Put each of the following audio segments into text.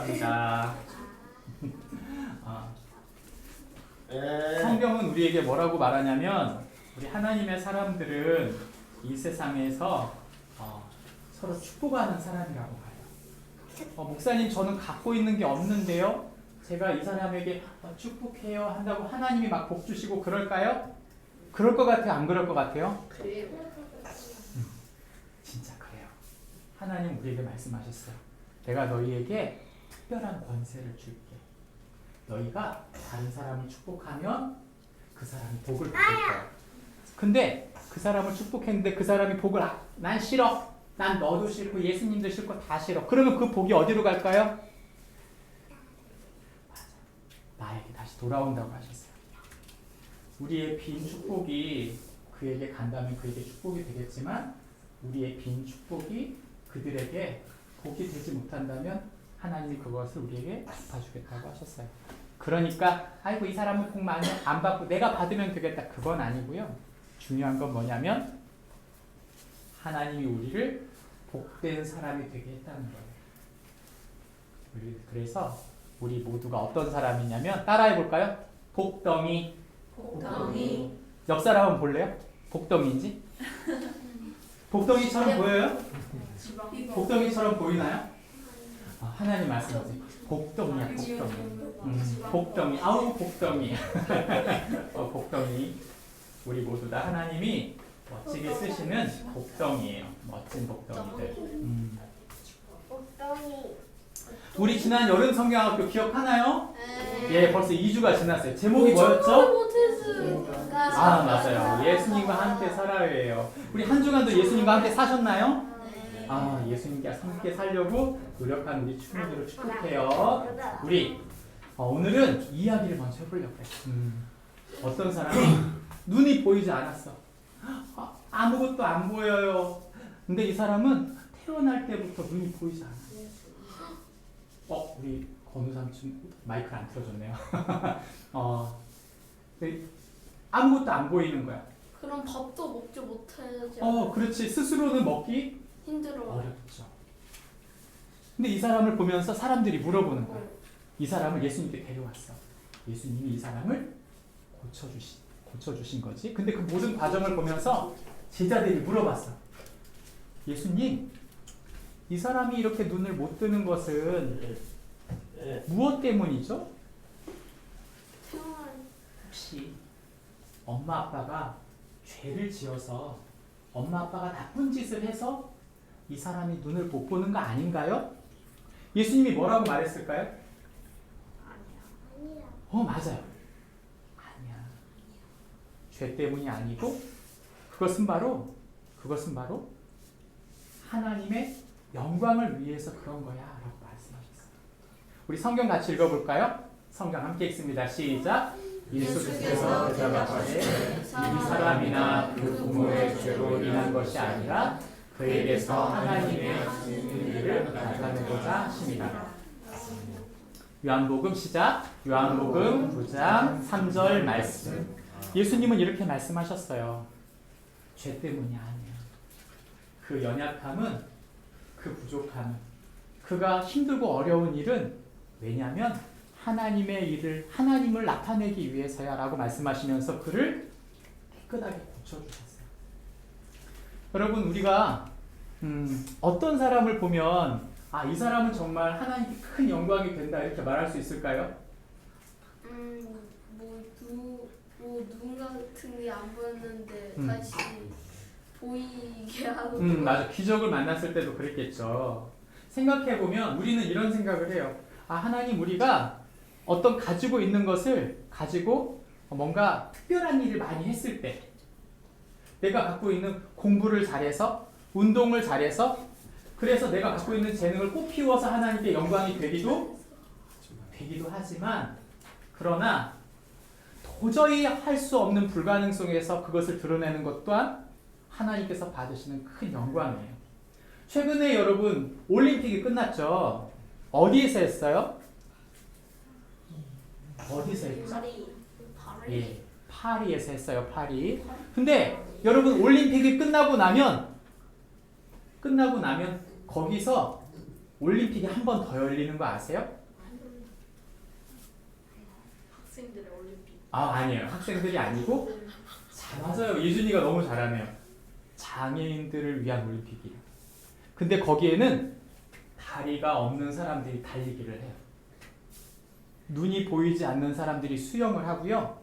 감사합니다. 성경은 우리에게 뭐라고 말하냐면 우리 하나님의 사람들은 이 세상에서 서로 축복하는 사람이라고 봐요. 목사님 저는 갖고 있는 게 없는데요. 제가 이 사람에게 축복해요 한다고 하나님이 막 복 주시고 그럴까요? 그럴 것 같아요? 안 그럴 것 같아요? 그래요. 진짜 그래요. 하나님 우리에게 말씀하셨어요. 내가 너희에게 특별한 권세를 줄게. 너희가 다른 사람을 축복하면 그 사람이 복을 받을 거야. 근데 그 사람을 축복했는데 그 사람이 복을 난 싫어. 난 너도 싫고 예수님도 싫고 다 싫어. 그러면 그 복이 어디로 갈까요? 맞아. 나에게 다시 돌아온다고 하셨어요. 우리의 빈 축복이 그에게 간다면 그에게 축복이 되겠지만 우리의 빈 축복이 그들에게 복이 되지 못한다면 하나님이 그것을 우리에게 갚아주겠다고 하셨어요. 그러니까 아이고 이 사람은 복 많이 안 받고 내가 받으면 되겠다 그건 아니고요. 중요한 건 뭐냐면 하나님이 우리를 복된 사람이 되게 했다는 거예요. 그래서 우리 모두가 어떤 사람이냐면 따라해 볼까요? 복덩이. 복덩이. 옆 사람 한번 볼래요? 복덩이인지? 복덩이처럼 보여요? 복덩이처럼 보이나요? 하나님 말씀하세요. 복덩이야, 복덩이. 복덩이. 아우, 복덩이. 복덩이. 우리 모두 다 하나님이 멋지게 쓰시는 복덩이에요. 멋진 복덩이들. 복덩이. 우리 지난 여름 성경학교 기억하나요? 네. 예, 벌써 2주가 지났어요. 제목이 뭐였죠? 예수님과 아, 맞아요. 예수님과 함께 살아요예요. 우리 한 주간도 예수님과 함께 사셨나요? 네. 아, 예수님과 함께 살려고 노력한 우리 친구들을 축복해요. 우리 오늘은 이야기를 먼저 해보려고 해요. 어떤 사람이 눈이 보이지 않았어. 아무것도 안 보여요. 근데 이 사람은 태어날 때부터 눈이 보이지 않아. 우리 건우 삼촌 마이크를 안 틀어줬네요. 아무것도 안 보이는 거야. 그럼 밥도 먹지 못하죠. 그렇지. 스스로는 먹기 힘들어. 어렵죠. 근데 이 사람을 보면서 사람들이 물어보는 거야. 이 사람을 예수님께 데려왔어. 예수님이 이 사람을 고쳐주신 거지. 근데 그 모든 과정을 보면서 제자들이 물어봤어. 예수님, 이 사람이 이렇게 눈을 못 뜨는 것은 무엇 때문이죠? 혹시 엄마 아빠가 죄를 지어서 엄마 아빠가 나쁜 짓을 해서 이 사람이 눈을 못 보는 거 아닌가요? 예수님이 뭐라고 말했을까요? 아니야. 맞아요. 아니야. 죄 때문이 아니고 그것은 바로 하나님의 영광을 위해서 그런 거야 라고 말씀하셨어요. 우리 성경 같이 읽어볼까요? 성경 함께 읽습니다. 시작. 예수께서 대답하시되 이 사람이나 그 부모의 죄로 인한 것이 아니라 그에게서 하나님의 일을 나타내고자 하심이라. 요한복음 시작. 요한복음 9장 3절 말씀. 예수님은 이렇게 말씀하셨어요. 죄 때문이 아니야. 그 연약함은, 그 부족함은, 그가 힘들고 어려운 일은 왜냐하면 하나님을 나타내기 위해서야 라고 말씀하시면서 그를 깨끗하게 고쳐주셨어요. 여러분, 우리가 어떤 사람을 보면 이 사람은 정말 하나님께 큰 영광이 된다 이렇게 말할 수 있을까요? 눈 같은 게 안 보였는데 다시 보이게 하고. 맞아. 기적을 만났을 때도 그랬겠죠. 생각해보면 우리는 이런 생각을 해요. 하나님, 우리가 어떤 가지고 있는 것을 가지고 뭔가 특별한 일을 많이 했을 때, 내가 갖고 있는 공부를 잘해서, 운동을 잘해서, 그래서 내가 갖고 있는 재능을 꽃피워서 하나님께 영광이 되기도 하지만, 그러나 도저히 할 수 없는 불가능성에서 그것을 드러내는 것 또한 하나님께서 받으시는 큰 영광이에요. 최근에 여러분 올림픽이 끝났죠. 어디에서 했어요? 어디서 했죠? 예, 파리에서 했어요. 파리. 근데 여러분 올림픽이 끝나고 나면 거기서 올림픽이 한 번 더 열리는 거 아세요? 학생들의 올림픽. 아, 아니에요. 학생들이 아니고 잘 맞아요. 예준이가 너무 잘하네요. 장애인들을 위한 올림픽이에요. 근데 거기에는 다리가 없는 사람들이 달리기를 해요. 눈이 보이지 않는 사람들이 수영을 하고요.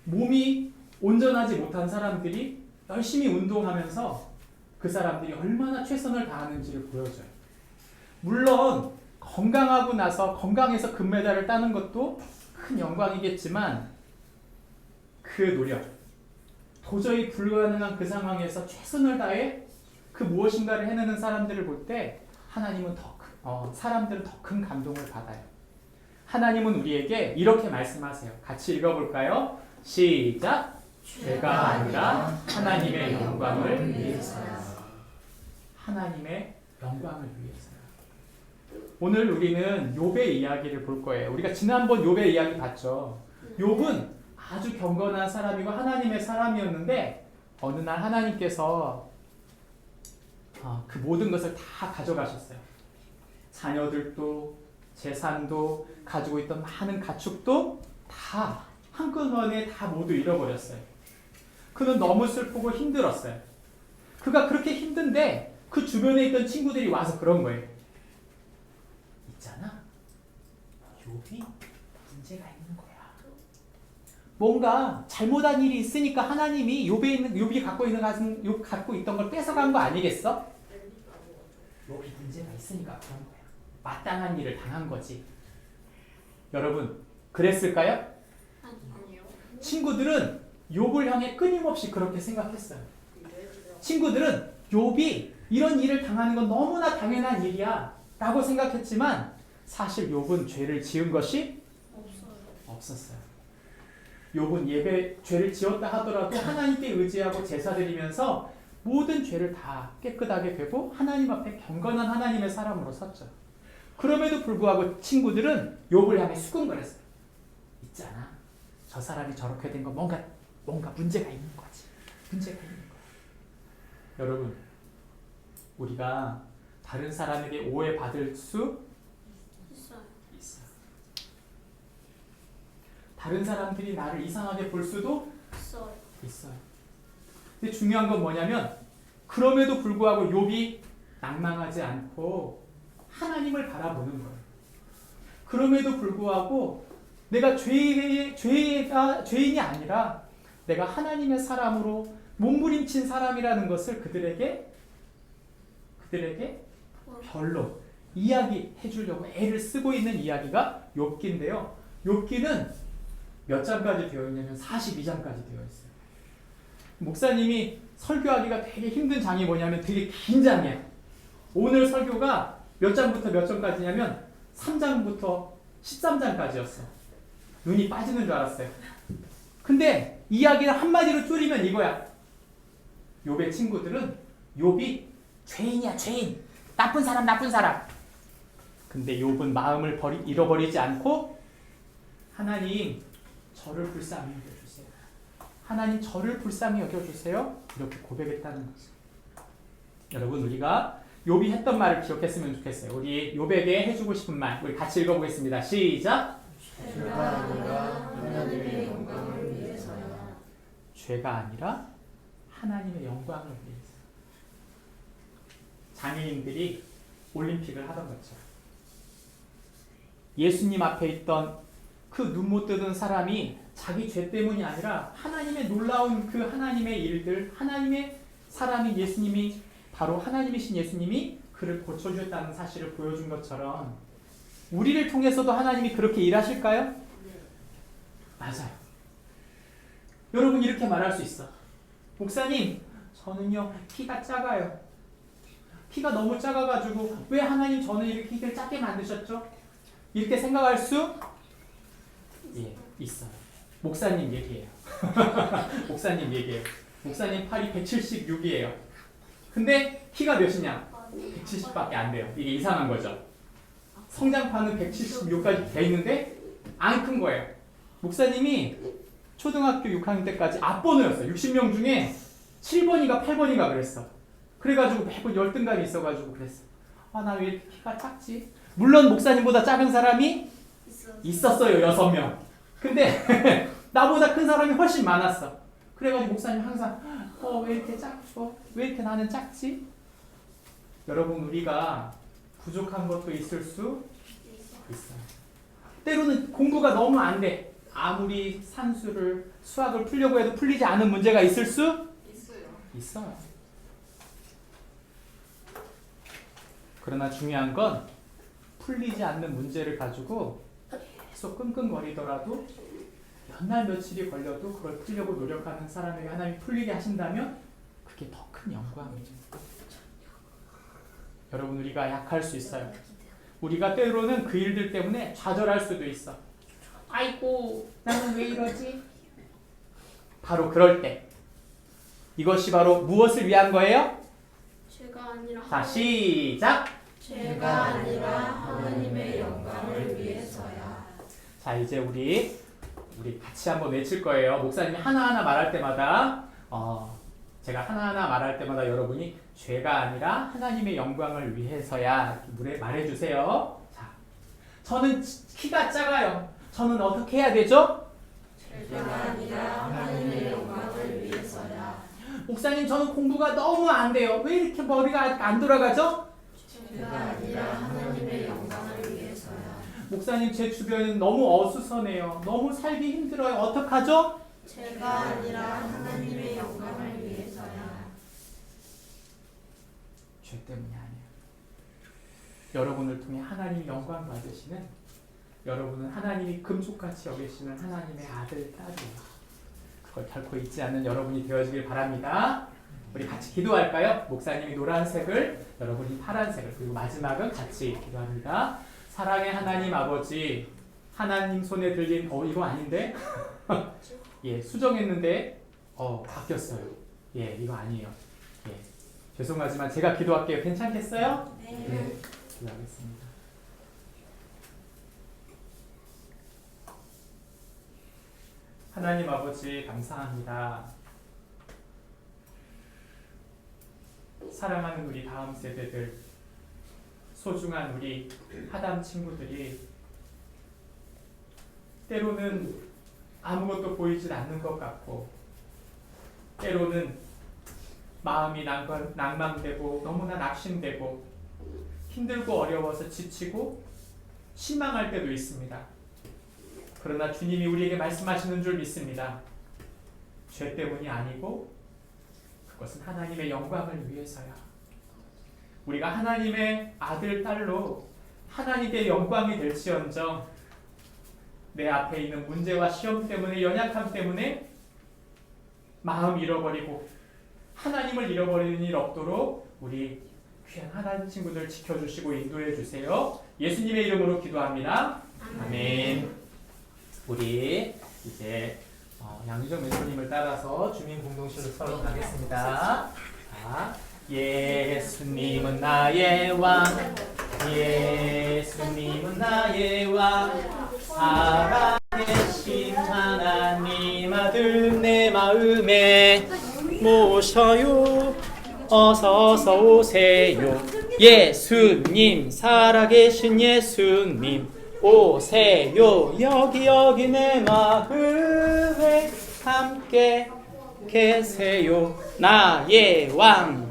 몸이 온전하지 못한 사람들이 열심히 운동하면서 그 사람들이 얼마나 최선을 다하는지를 보여줘요. 물론 건강하고 나서 건강해서 금메달을 따는 것도 큰 영광이겠지만 그 노력, 도저히 불가능한 그 상황에서 최선을 다해 그 무엇인가를 해내는 사람들을 볼 때 하나님은 사람들은 더 큰 감동을 받아요. 하나님은 우리에게 이렇게 말씀하세요. 같이 읽어볼까요? 시작! 죄가 아니라 하나님의 영광을 위해서요. 하나님의 영광을 위해서요. 오늘 우리는 욥의 이야기를 볼 거예요. 우리가 지난번 욥의 이야기 봤죠. 욥은 아주 경건한 사람이고 하나님의 사람이었는데 어느 날 하나님께서 그 모든 것을 다 가져가셨어요. 자녀들도 재산도 가지고 있던 많은 가축도 다 한꺼번에 다 모두 잃어버렸어요. 그는 너무 슬프고 힘들었어요. 그가 그렇게 힘든데 그 주변에 있던 친구들이 와서 그런 거예요. 있잖아, 욥이 문제가 있는 거야. 뭔가 잘못한 일이 있으니까 하나님이 욥이 갖고 있던 걸 뺏어간 거 아니겠어? 욥이 문제가 있으니까 그런 거야. 마땅한 일을 당한 거지. 여러분, 그랬을까요? 아니요. 친구들은 욥을 향해 끊임없이 그렇게 생각했어요. 친구들은 욥이 이런 일을 당하는 건 너무나 당연한 일이야 라고 생각했지만 사실 욥은 죄를 지은 것이 없었어요. 욥은 죄를 지었다 하더라도 하나님께 의지하고 제사드리면서 모든 죄를 다 깨끗하게 되고 하나님 앞에 경건한 하나님의 사람으로 섰죠. 그럼에도 불구하고 친구들은 욥을 향해 수군거렸어요. 있잖아, 저 사람이 저렇게 된 거 뭔가 문제가 있는 거지. 문제가 있는 거야. 여러분, 우리가 다른 사람에게 오해받을 수 있어요. 다른 사람들이 나를 이상하게 볼 수도 있어요. 근데 중요한 건 뭐냐면 그럼에도 불구하고 욥이 낭망하지 않고 하나님을 바라보는 거예요. 그럼에도 불구하고 내가 죄인이 아니라 내가 하나님의 사람으로 몸부림친 사람이라는 것을 그들에게 별로 이야기해 주려고 애를 쓰고 있는 이야기가 욥기인데요. 욥기는 몇 장까지 되어 있냐면 42장까지 되어 있어요. 목사님이 설교하기가 되게 힘든 장이 뭐냐면 되게 긴 장이에요. 오늘 설교가 몇 장부터 몇 장까지냐면 3장부터 13장까지였어. 눈이 빠지는 줄 알았어요. 근데 이야기를 한마디로 줄이면 이거야. 욥의 친구들은 욥이 죄인이야, 죄인. 나쁜 사람. 근데 욥은 마음을 잃어버리지 않고 하나님, 저를 불쌍히 여겨주세요. 하나님, 저를 불쌍히 여겨주세요. 이렇게 고백했다는 거죠. 여러분, 우리가 욥이 했던 말을 기억했으면 좋겠어요. 우리 욥에게 해주고 싶은 말, 우리 같이 읽어보겠습니다. 시작! 죄가 아니라 하나님의 영광을 위해서요. 죄가 아니라 하나님의 영광을 위해서. 장애인들이 올림픽을 하던 것처럼 예수님 앞에 있던 그 눈 못 뜨던 사람이 자기 죄 때문이 아니라 하나님의 놀라운 그 하나님의 일들, 하나님의 사람이 예수님이 바로 하나님이신 예수님이 그를 고쳐주셨다는 사실을 보여준 것처럼 우리를 통해서도 하나님이 그렇게 일하실까요? 네. 맞아요. 여러분, 이렇게 말할 수 있어. 목사님, 저는요 키가 작아요. 키가 너무 작아가지고 왜 하나님 저는 이렇게 키를 작게 만드셨죠? 이렇게 생각할 수 있어요. 목사님 얘기예요. 목사님 얘기예요. 목사님 팔이 176이에요. 근데 키가 몇이냐? 170밖에 안 돼요. 이게 이상한 거죠. 성장판은 176까지 돼 있는데 안 큰 거예요. 목사님이 초등학교 6학년 때까지 앞번호였어요. 60명 중에 7번인가 8번인가 그랬어. 그래가지고 매번 열등감이 있어가지고 그랬어. 아, 나 왜 이렇게 키가 작지? 물론 목사님보다 작은 사람이 있었어요. 6명. 근데 나보다 큰 사람이 훨씬 많았어. 그래가지고 목사님 항상 왜 이렇게 작죠? 왜 이렇게 나는 작지? 여러분, 우리가 부족한 것도 있을 수 있어요. 때로는 공부가 너무 안 돼. 아무리 산수를 수학을 풀려고 해도 풀리지 않은 문제가 있을 수 있어요. 있어요. 그러나 중요한 건 풀리지 않는 문제를 가지고 계속 끙끙거리더라도 몇 날 며칠이 걸려도 그걸 풀려고 노력하는 사람에게 하나님이 풀리게 하신다면 그게 더 큰 영광이죠. 여러분, 우리가 약할 수 있어요. 우리가 때로는 그 일들 때문에 좌절할 수도 있어. 아이고, 나는 왜 이러지? 바로 그럴 때 이것이 바로 무엇을 위한 거예요? 죄가 아니라 자, 시작! 죄가 아니라 하나님의 영광을 위해서야. 자, 이제 우리 같이 한번 외칠 거예요. 목사님이 하나하나 말할 때마다 제가 하나하나 말할 때마다 여러분이 죄가 아니라 하나님의 영광을 위해서야 이렇게 말해주세요. 자, 저는 키가 작아요. 저는 어떻게 해야 되죠? 죄가 아니라 하나님의 영광을 위해서야. 목사님, 저는 공부가 너무 안 돼요. 왜 이렇게 머리가 아직 안 돌아가죠? 죄가 아니라 하나님의 영광을 위해서야. 목사님, 제 주변은 너무 어수선해요. 너무 살기 힘들어요. 어떡하죠? 죄가 아니라 하나님의 영광을 위해서야. 죄 때문이 아니에요. 여러분을 통해 하나님 영광 받으시는, 여러분은 하나님이 금속같이 여기시는 하나님의 아들, 딸이에요. 그걸 결코 잊지 않는 여러분이 되어지길 바랍니다. 우리 같이 기도할까요? 목사님이 노란색을, 여러분이 파란색을, 그리고 마지막은 같이 기도합니다. 사랑의 하나님 아버지, 하나님 손에 들린 이거 아닌데? 예, 수정했는데 바뀌었어요. 예, 이거 아니에요. 예, 죄송하지만 제가 기도할게요. 괜찮겠어요? 네. 기도하겠습니다. 하나님 아버지, 감사합니다. 사랑하는 우리 다음 세대들, 소중한 우리 하담 친구들이 때로는 아무것도 보이질 않는 것 같고, 때로는 마음이 낭망되고 너무나 낙심되고 힘들고 어려워서 지치고 실망할 때도 있습니다. 그러나 주님이 우리에게 말씀하시는 줄 믿습니다. 죄 때문이 아니고 그것은 하나님의 영광을 위해서야. 우리가 하나님의 아들, 딸로 하나님의 영광이 될지언정 내 앞에 있는 문제와 시험 때문에, 연약함 때문에 마음 잃어버리고 하나님을 잃어버리는 일 없도록 우리 귀한 하나님 친구들 지켜주시고 인도해 주세요. 예수님의 이름으로 기도합니다. 아멘. 우리 이제 양유정 멘토님을 따라서 주민 공동실로 서로 가겠습니다. 자, 예수님은 나의 왕, 예수님은 나의 왕, 살아계신 하나님 아들 내 마음에 모셔요. 어서서 오세요. 예수님, 살아계신 예수님 오세요. 여기 내 마음에 함께 계세요. 나의 왕.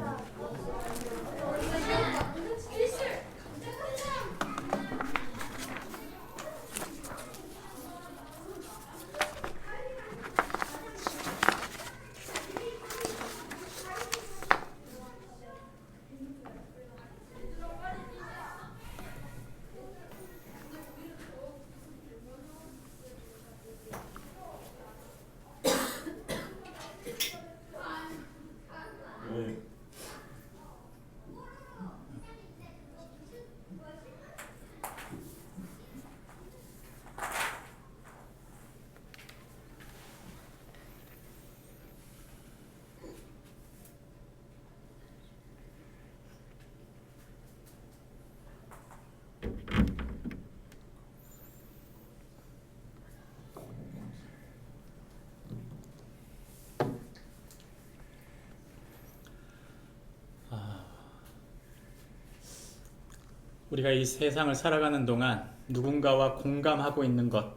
우리가 이 세상을 살아가는 동안 누군가와 공감하고 있는 것,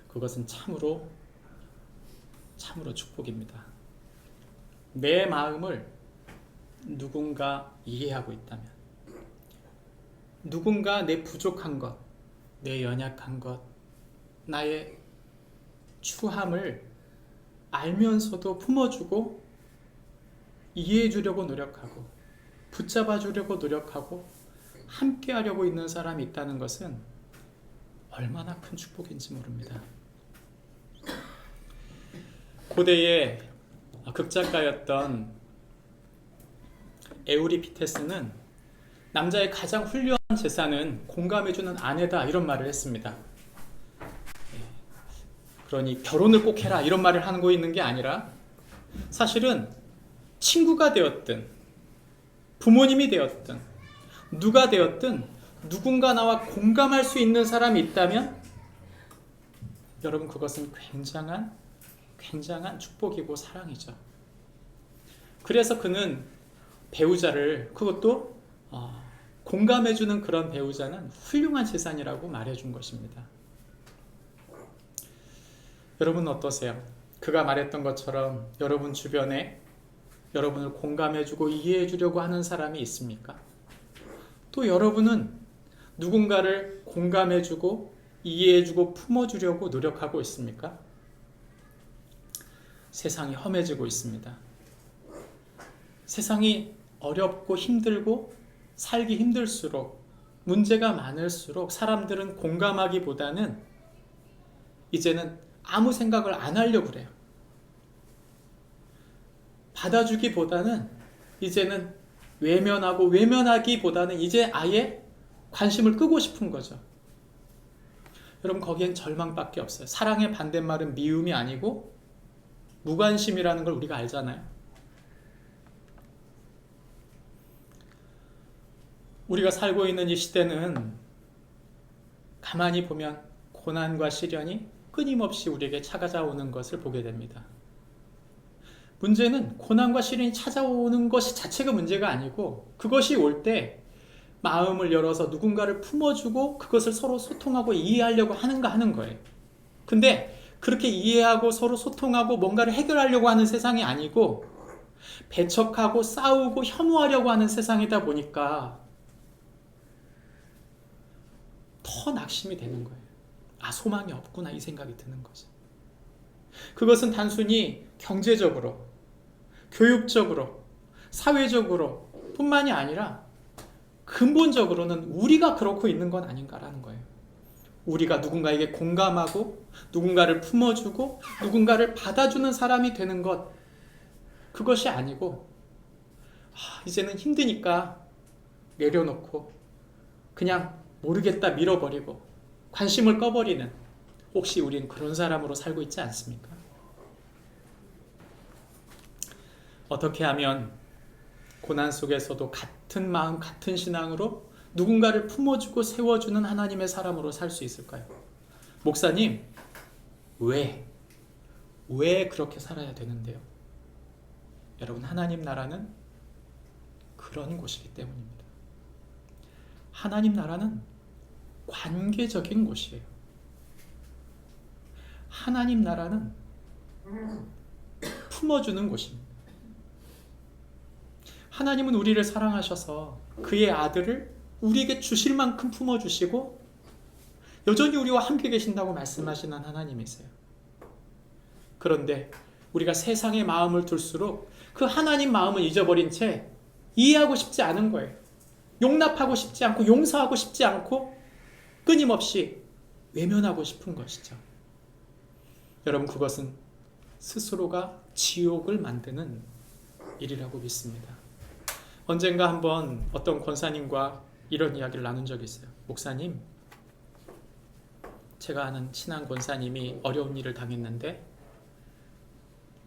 그것은 참으로 축복입니다. 내 마음을 누군가 이해하고 있다면, 누군가 내 부족한 것, 내 연약한 것, 나의 추함을 알면서도 품어주고 이해해주려고 노력하고 붙잡아주려고 노력하고 함께하려고 있는 사람이 있다는 것은 얼마나 큰 축복인지 모릅니다. 고대의 극작가였던 에우리피테스는 남자의 가장 훌륭한 재산은 공감해주는 아내다, 이런 말을 했습니다. 그러니 결혼을 꼭 해라 이런 말을 하고 있는 게 아니라, 사실은 친구가 되었든 부모님이 되었든 누가 되었든 누군가 나와 공감할 수 있는 사람이 있다면 여러분, 그것은 굉장한 축복이고 사랑이죠. 그래서 그는 배우자를, 그것도 공감해주는 그런 배우자는 훌륭한 재산이라고 말해준 것입니다. 여러분은 어떠세요? 그가 말했던 것처럼 여러분 주변에 여러분을 공감해주고 이해해주려고 하는 사람이 있습니까? 또 여러분은 누군가를 공감해주고 이해해주고 품어주려고 노력하고 있습니까? 세상이 험해지고 있습니다. 세상이 어렵고 힘들고 살기 힘들수록, 문제가 많을수록 사람들은 공감하기보다는 이제는 아무 생각을 안 하려고 그래요. 받아주기보다는 이제는 외면하기보다는 이제 아예 관심을 끄고 싶은 거죠. 여러분, 거기엔 절망밖에 없어요. 사랑의 반대말은 미움이 아니고 무관심이라는 걸 우리가 알잖아요. 우리가 살고 있는 이 시대는 가만히 보면 고난과 시련이 끊임없이 우리에게 찾아오는 것을 보게 됩니다. 문제는 고난과 시련이 찾아오는 것이 자체가 문제가 아니고, 그것이 올 때 마음을 열어서 누군가를 품어주고 그것을 서로 소통하고 이해하려고 하는 거예요. 근데 그렇게 이해하고 서로 소통하고 뭔가를 해결하려고 하는 세상이 아니고, 배척하고 싸우고 혐오하려고 하는 세상이다 보니까 더 낙심이 되는 거예요. 소망이 없구나, 이 생각이 드는 거죠. 그것은 단순히 경제적으로, 교육적으로, 사회적으로 뿐만이 아니라 근본적으로는 우리가 그렇고 있는 건 아닌가라는 거예요. 우리가 누군가에게 공감하고 누군가를 품어주고 누군가를 받아주는 사람이 되는 것, 그것이 아니고 이제는 힘드니까 내려놓고 그냥 모르겠다 밀어버리고 관심을 꺼버리는, 혹시 우린 그런 사람으로 살고 있지 않습니까? 어떻게 하면 고난 속에서도 같은 마음, 같은 신앙으로 누군가를 품어주고 세워주는 하나님의 사람으로 살 수 있을까요? 목사님, 왜 그렇게 살아야 되는데요? 여러분, 하나님 나라는 그런 곳이기 때문입니다. 하나님 나라는 관계적인 곳이에요. 하나님 나라는 품어주는 곳입니다. 하나님은 우리를 사랑하셔서 그의 아들을 우리에게 주실 만큼 품어주시고 여전히 우리와 함께 계신다고 말씀하시는 하나님이세요. 그런데 우리가 세상의 마음을 둘수록 그 하나님 마음을 잊어버린 채 이해하고 싶지 않은 거예요. 용납하고 싶지 않고 용서하고 싶지 않고 끊임없이 외면하고 싶은 것이죠. 여러분, 그것은 스스로가 지옥을 만드는 일이라고 믿습니다. 언젠가 한번 어떤 권사님과 이런 이야기를 나눈 적이 있어요. 목사님, 제가 아는 친한 권사님이 어려운 일을 당했는데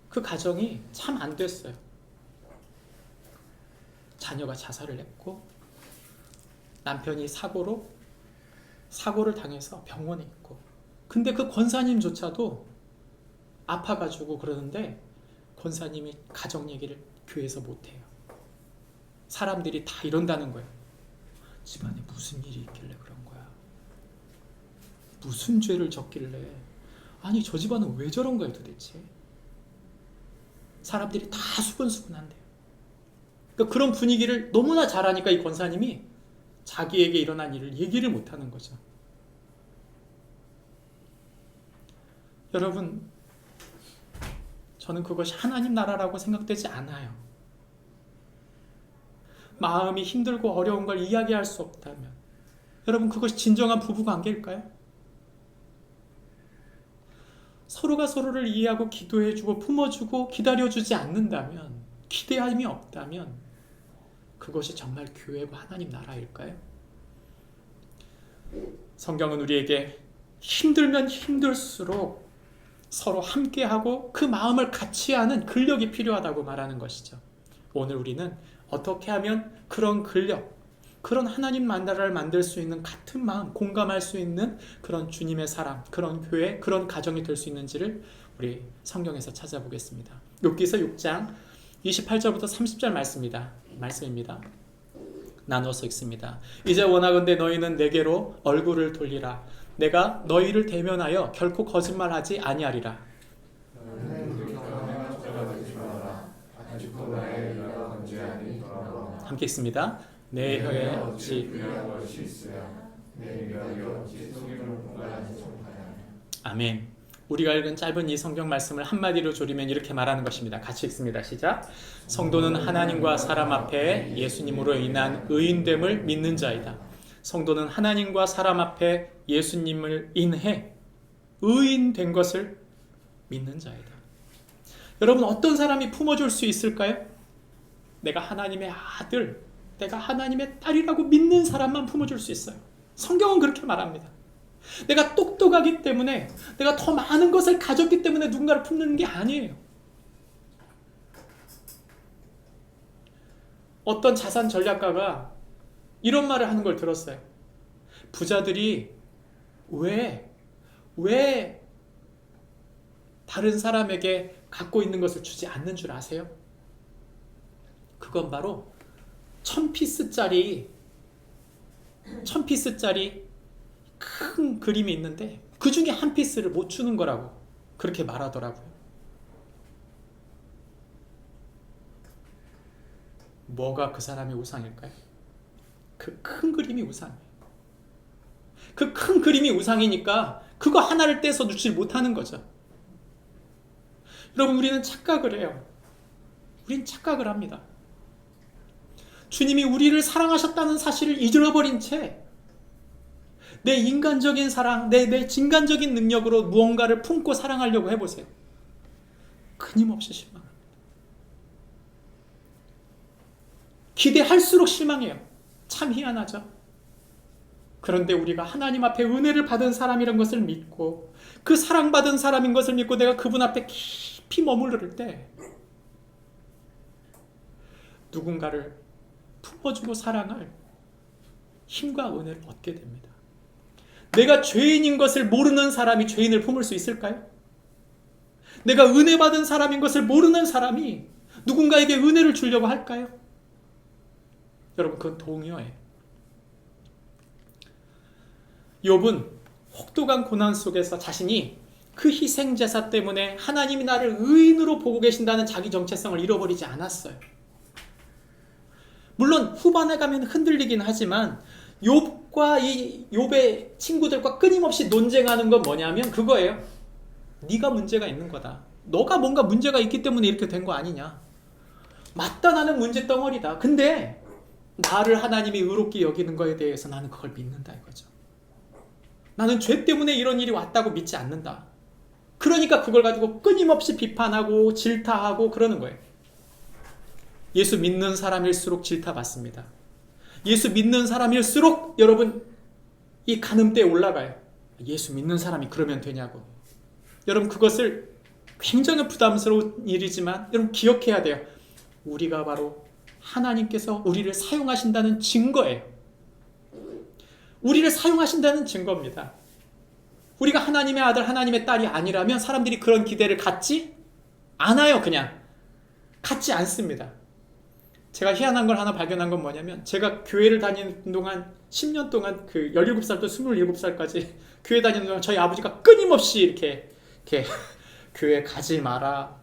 그 가정이 참 안 됐어요. 자녀가 자살을 했고 남편이 사고를 당해서 병원에 있고, 근데 그 권사님조차도 아파가지고 그러는데 권사님이 가정 얘기를 교회에서 못해요. 사람들이 다 이런다는 거예요. 집안에 무슨 일이 있길래 그런 거야? 무슨 죄를 졌길래? 아니 저 집안은 왜 저런 거야 도대체? 사람들이 다 수근수근한데요. 그러니까 그런 분위기를 너무나 잘 아니까 이 권사님이 자기에게 일어난 일을 얘기를 못하는 거죠. 여러분, 저는 그것이 하나님 나라라고 생각되지 않아요. 마음이 힘들고 어려운 걸 이야기할 수 없다면 여러분 그것이 진정한 부부관계일까요? 서로가 서로를 이해하고 기도해주고 품어주고 기다려주지 않는다면, 기대함이 없다면 그것이 정말 교회고 하나님 나라일까요? 성경은 우리에게 힘들면 힘들수록 서로 함께하고 그 마음을 같이 하는 근력이 필요하다고 말하는 것이죠. 오늘 우리는 어떻게 하면 그런 근력, 그런 하나님 나라를 만들 수 있는 같은 마음, 공감할 수 있는 그런 주님의 사랑, 그런 교회, 그런 가정이 될 수 있는지를 우리 성경에서 찾아보겠습니다. 욥기서 6장 28절부터 30절 말씀입니다. 나눠서 읽습니다. 이제 원하건대 너희는 내게로 얼굴을 돌리라. 내가 너희를 대면하여 결코 거짓말하지 아니하리라. 함께 읽습니다. 내 혀에 어찌 아멘. 우리가 읽은 짧은 이 성경 말씀을 한마디로 조리면 이렇게 말하는 것입니다. 같이 읽습니다. 시작. 성도는 하나님과 사람 앞에 예수님으로 인한 의인됨을 믿는 자이다. 성도는 하나님과 사람 앞에 예수님을 인해 의인된 것을 믿는 자이다. 여러분 어떤 사람이 품어줄 수 있을까요? 내가 하나님의 아들, 내가 하나님의 딸이라고 믿는 사람만 품어줄 수 있어요. 성경은 그렇게 말합니다. 내가 똑똑하기 때문에, 내가 더 많은 것을 가졌기 때문에 누군가를 품는 게 아니에요. 어떤 자산 전략가가 이런 말을 하는 걸 들었어요. 부자들이 왜 다른 사람에게 갖고 있는 것을 주지 않는 줄 아세요? 그건 바로 1000피스짜리 큰 그림이 있는데 그 중에 한 피스를 못 주는 거라고 그렇게 말하더라고요. 뭐가 그 사람의 우상일까요? 그 큰 그림이 우상이에요. 그 큰 그림이 우상이니까 그거 하나를 떼서 주지 못하는 거죠. 여러분 우리는 착각을 해요. 우린 착각을 합니다. 주님이 우리를 사랑하셨다는 사실을 잊어버린 채 내 인간적인 사랑, 내 진간적인 능력으로 무언가를 품고 사랑하려고 해보세요. 끊임없이 실망합니다. 기대할수록 실망해요. 참 희한하죠? 그런데 우리가 하나님 앞에 은혜를 받은 사람이란 것을 믿고 그 사랑받은 사람인 것을 믿고 내가 그분 앞에 깊이 머무를 때 누군가를 품어주고 사랑할 힘과 은혜를 얻게 됩니다. 내가 죄인인 것을 모르는 사람이 죄인을 품을 수 있을까요? 내가 은혜 받은 사람인 것을 모르는 사람이 누군가에게 은혜를 주려고 할까요? 여러분 그건 동요예요. 욥은 혹독한 고난 속에서 자신이 그 희생제사 때문에 하나님이 나를 의인으로 보고 계신다는 자기 정체성을 잃어버리지 않았어요. 물론 후반에 가면 흔들리긴 하지만 욥과 이 욥의 친구들과 끊임없이 논쟁하는 건 뭐냐면 그거예요. 네가 문제가 있는 거다. 너가 뭔가 문제가 있기 때문에 이렇게 된 거 아니냐. 맞다, 나는 문제 덩어리다. 근데 나를 하나님이 의롭게 여기는 거에 대해서 나는 그걸 믿는다 이거죠. 나는 죄 때문에 이런 일이 왔다고 믿지 않는다. 그러니까 그걸 가지고 끊임없이 비판하고 질타하고 그러는 거예요. 예수 믿는 사람일수록 질타받습니다. 예수 믿는 사람일수록 여러분 이 간음대에 올라가요. 예수 믿는 사람이 그러면 되냐고. 여러분 그것을 굉장히 부담스러운 일이지만 여러분 기억해야 돼요. 우리가 바로 하나님께서 우리를 사용하신다는 증거예요. 우리를 사용하신다는 증거입니다. 우리가 하나님의 아들, 하나님의 딸이 아니라면 사람들이 그런 기대를 갖지 않아요. 그냥 갖지 않습니다. 제가 희한한 걸 하나 발견한 건 뭐냐면 제가 교회를 다니는 동안 10년 동안 그 17살부터 27살까지 교회 다니는 동안 저희 아버지가 끊임없이 이렇게 교회 가지 마라,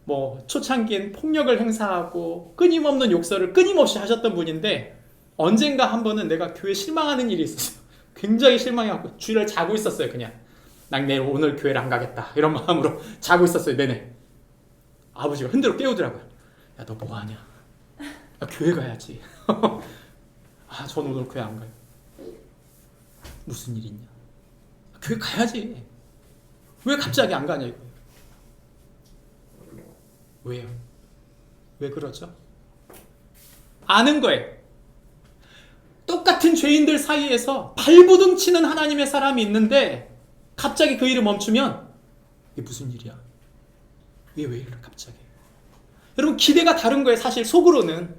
뭐 초창기엔 폭력을 행사하고 끊임없는 욕설을 끊임없이 하셨던 분인데 언젠가 한 번은 내가 교회 실망하는 일이 있었어요. 굉장히 실망해갖고 주일날 자고 있었어요. 그냥 난 내일 오늘 교회를 안 가겠다 이런 마음으로 자고 있었어요. 내내. 아버지가 흔들어 깨우더라고요. 야, 너 뭐하냐? 야, 교회 가야지. 아, 전 오늘 교회 안 가요. 무슨 일 있냐? 교회 가야지. 왜 갑자기 안 가냐 이거예요. 왜요? 왜 그러죠? 아는 거예요. 똑같은 죄인들 사이에서 발부둥 치는 하나님의 사람이 있는데 갑자기 그 일을 멈추면 이게 무슨 일이야? 왜 이래 갑자기? 여러분 기대가 다른 거예요. 사실 속으로는